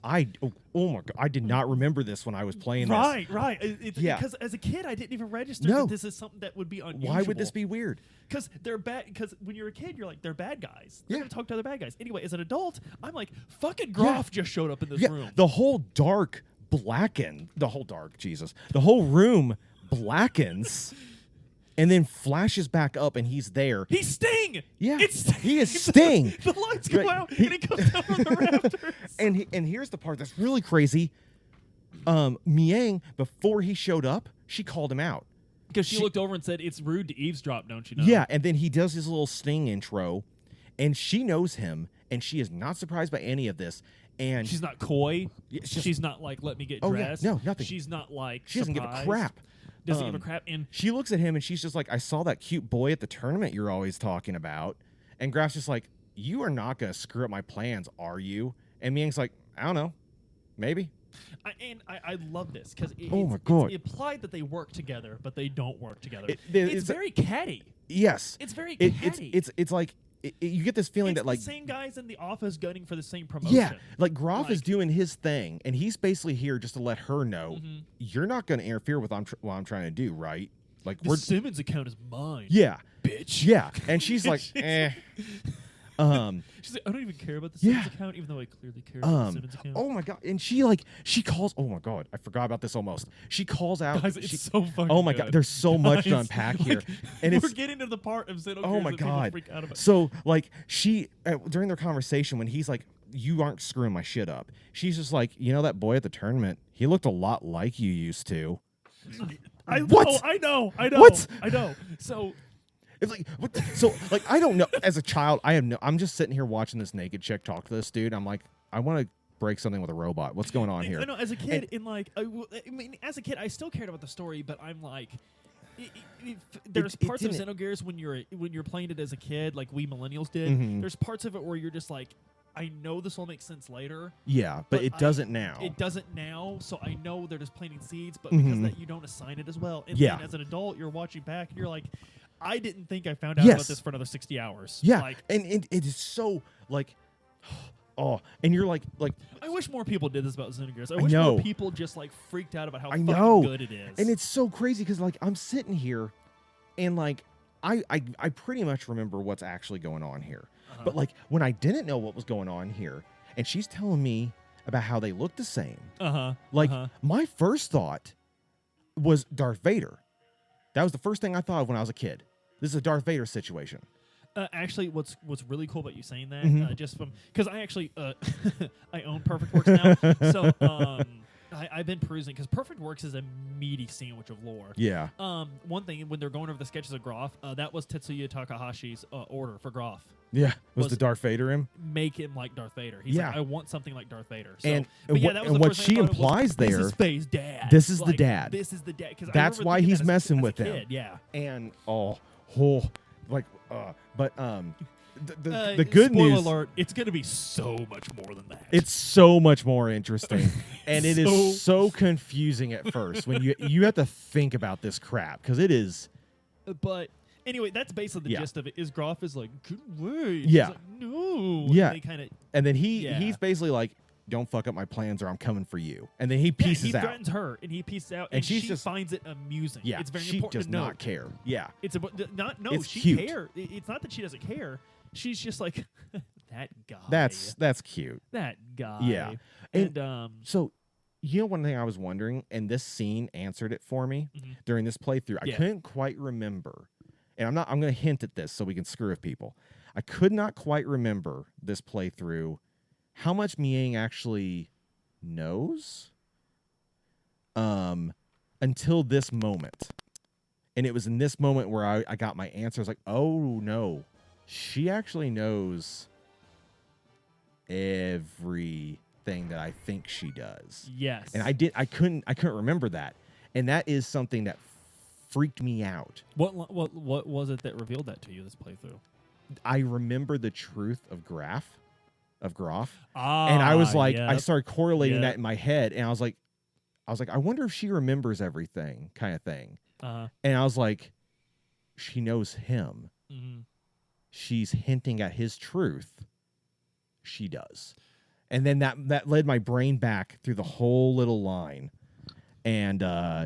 Oh my god, I did not remember this when I was playing this. Right. Because as a kid I didn't even register that this is something that would be unusual. Why would this be weird? Because they're bad. Because when you're a kid, you're like, they're bad guys. They're Yeah. gonna talk to other bad guys. Anyway, as an adult, I'm like, fucking Groff just showed up in this room. The whole The whole room blackens. And then flashes back up, and he's there. He's Sting. Yeah, it's Sting. He is Sting. The lights go out, and he comes down from the rafters. And here's the part that's really crazy. Miang, before he showed up, she called him out because she looked over and said, "It's rude to eavesdrop, don't you know?" Yeah, and then he does his little Sting intro, and she knows him, and she is not surprised by any of this. And she's not coy. Yeah, she's not like, "Let me get dressed." Yeah, no, nothing. She's not like she doesn't give a crap. Doesn't give a crap. And she looks at him and she's just like, I saw that cute boy at the tournament you're always talking about. And Graf's just like, you are not going to screw up my plans, are you? And Miang's like, I don't know. Maybe. I love this because it's implied that they work together, but they don't work together. It's very catty. Yes. It's very catty. It's like, you get this feeling it's that like the same guys in the office gunning for the same promotion. Yeah, like Groff is doing his thing, and he's basically here just to let her know you're not going to interfere with what I'm trying to do, right? Like the Simmons account is mine. Yeah, bitch. Yeah, and she's like, eh. She's like, I don't even care about the Simmons account, even though I clearly care about the Simmons account. Oh my god! And she calls. Oh my god! I forgot about this almost. She calls out. Guys, it's so fucking. Oh my god! There's so much to unpack here, and we're getting to the part of Xenogears. Oh my god! Freak out about. So like she during their conversation when he's like, "You aren't screwing my shit up," she's just like, "You know that boy at the tournament? He looked a lot like you used to." I know. What? I know. So. It's like, what? So, like, I don't know. As a child, I'm just sitting here watching this naked chick talk to this dude. I'm like, I want to break something with a robot. What's going on here? I know. As a kid, as a kid, I still cared about the story, but I'm like, there's parts of Xenogears when you're playing it as a kid, like we millennials did. There's parts of it where you're just like, I know this will make sense later. Yeah, but it doesn't now. It doesn't now, so I know they're just planting seeds, but because of that, you don't assign it as well. And then as an adult, you're watching back, and you're like, I didn't think I found out about this for another 60 hours. Yeah, and it is so, like, Oh, and you're like I wish more people did this about Xenogears. I I wish know. more people just like freaked out about how I fucking know. good it is. And it's so crazy because like I'm sitting here, and like I pretty much remember what's actually going on here. But like when I didn't know what was going on here, and she's telling me about how they look the same. Like my first thought was Darth Vader. That was the first thing I thought of when I was a kid. This is a Darth Vader situation. Actually, what's really cool about you saying that, just from because I actually I own Perfect Works now, so I've been perusing because Perfect Works is a meaty sandwich of lore. Yeah. One thing when they're going over the sketches of Groff, that was Tetsuya Takahashi's order for Groff. Yeah. Was the Darth Vader him? Make him like Darth Vader. He's like, I want something like Darth Vader. So, and but yeah, that was and the what first she thing I thought implies was, there. This is Faye's dad. This is like, the dad. This is the dad. That's why he's messing with him. Kid, yeah. And the good spoiler news. alert, it's going to be so much more than that. It's so much more interesting, and it So- is so confusing at first when you have to think about this crap because it is. But anyway, that's basically the gist of it. Is Groff is like, good way. Yeah. Like, no. Yeah. And then he's basically like, don't fuck up my plans or I'm coming for you. And then he pieces he out. He threatens her, and he pieces out, And she just finds it amusing. Yeah, it's very she important does to note. not care. Yeah, it's about it's she cute. cares. It's not that she doesn't care. She's just like that guy. That's cute. That guy. Yeah, and so you know one thing I was wondering, and this scene answered it for me during this playthrough. I couldn't quite remember, and I'm going to hint at this so we can screw with people. I could not quite remember this playthrough how much Miang actually knows until this moment. And it was in this moment where I got my answer. I was like, oh no, she actually knows everything that I think she does. Yes. And I couldn't remember that. And that is something that freaked me out. What was it that revealed that to you this playthrough? I remember the truth of Groff. Ah, And I was like, yep. I started correlating that in my head, and I was like, I wonder if she remembers everything, kind of thing. And I was like, she knows him. She's hinting at his truth. She does. And then that led my brain back through the whole little line. And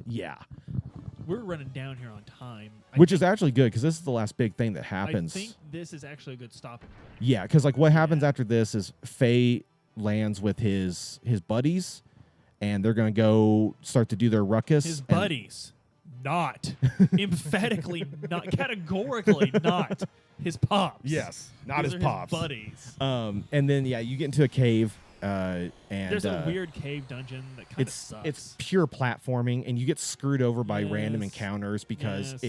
yeah. We're running down here on time. Which is actually good, because this is the last big thing that happens. I think this is actually a good stopping point. Yeah, because like what happens after this is Faye lands with his buddies, and they're going to go start to do their ruckus. His buddies. Not. Emphatically not. Categorically not. His pops. Yes, not These his are pops. His buddies. And then, you get into a cave. And there's a weird cave dungeon that kind of sucks. It's pure platforming, and you get screwed over by random encounters because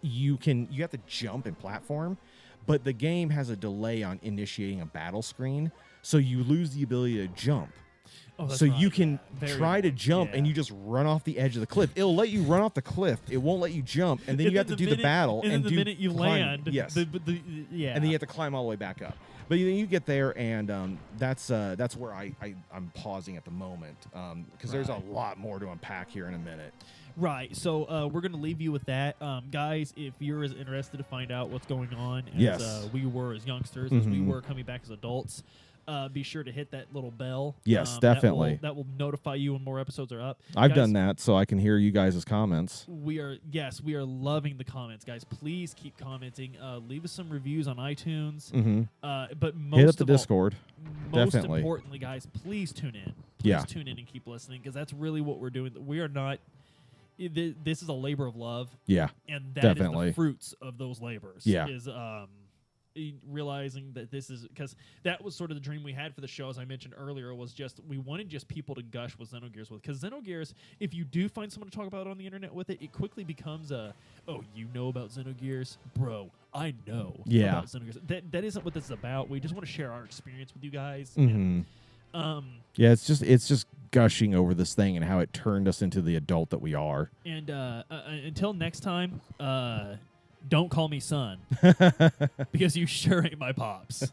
you have to jump and platform, but the game has a delay on initiating a battle screen, so you lose the ability to jump. Oh, that's so right. you can Very try to jump, yeah. and you just run off the edge of the cliff. It'll let you run off the cliff. It won't let you jump, and then you have to do the battle. And then the minute you climb. land, yes, and then you have to climb all the way back up. But then you get there, and that's where I'm pausing at the moment, because there's a lot more to unpack here in a minute. Right. So we're going to leave you with that. Guys, if you're as interested to find out what's going on as we were as youngsters, as we were coming back as adults, be sure to hit that little bell. Yes, definitely. That will notify you when more episodes are up. I've guys, done that, so I can hear you guys' comments. We are loving the comments, guys. Please keep commenting. Leave us some reviews on iTunes. But most hit up the of all, Discord. Most Definitely. importantly, guys, please tune in. Please tune in and keep listening, because that's really what we're doing. We are not. This is a labor of love. Yeah, and that definitely. is the fruits of those labors. Yeah. Is realizing that this is, because that was sort of the dream we had for the show, as I mentioned earlier, was just we wanted just people to gush with Xenogears with, because Xenogears, if you do find someone to talk about on the internet with it, it quickly becomes you know about Xenogears, bro, I know about Xenogears. That isn't what this is about. We just want to share our experience with you guys. And, it's just gushing over this thing and how it turned us into the adult that we are. And until next time, don't call me son, because you sure ain't my pops.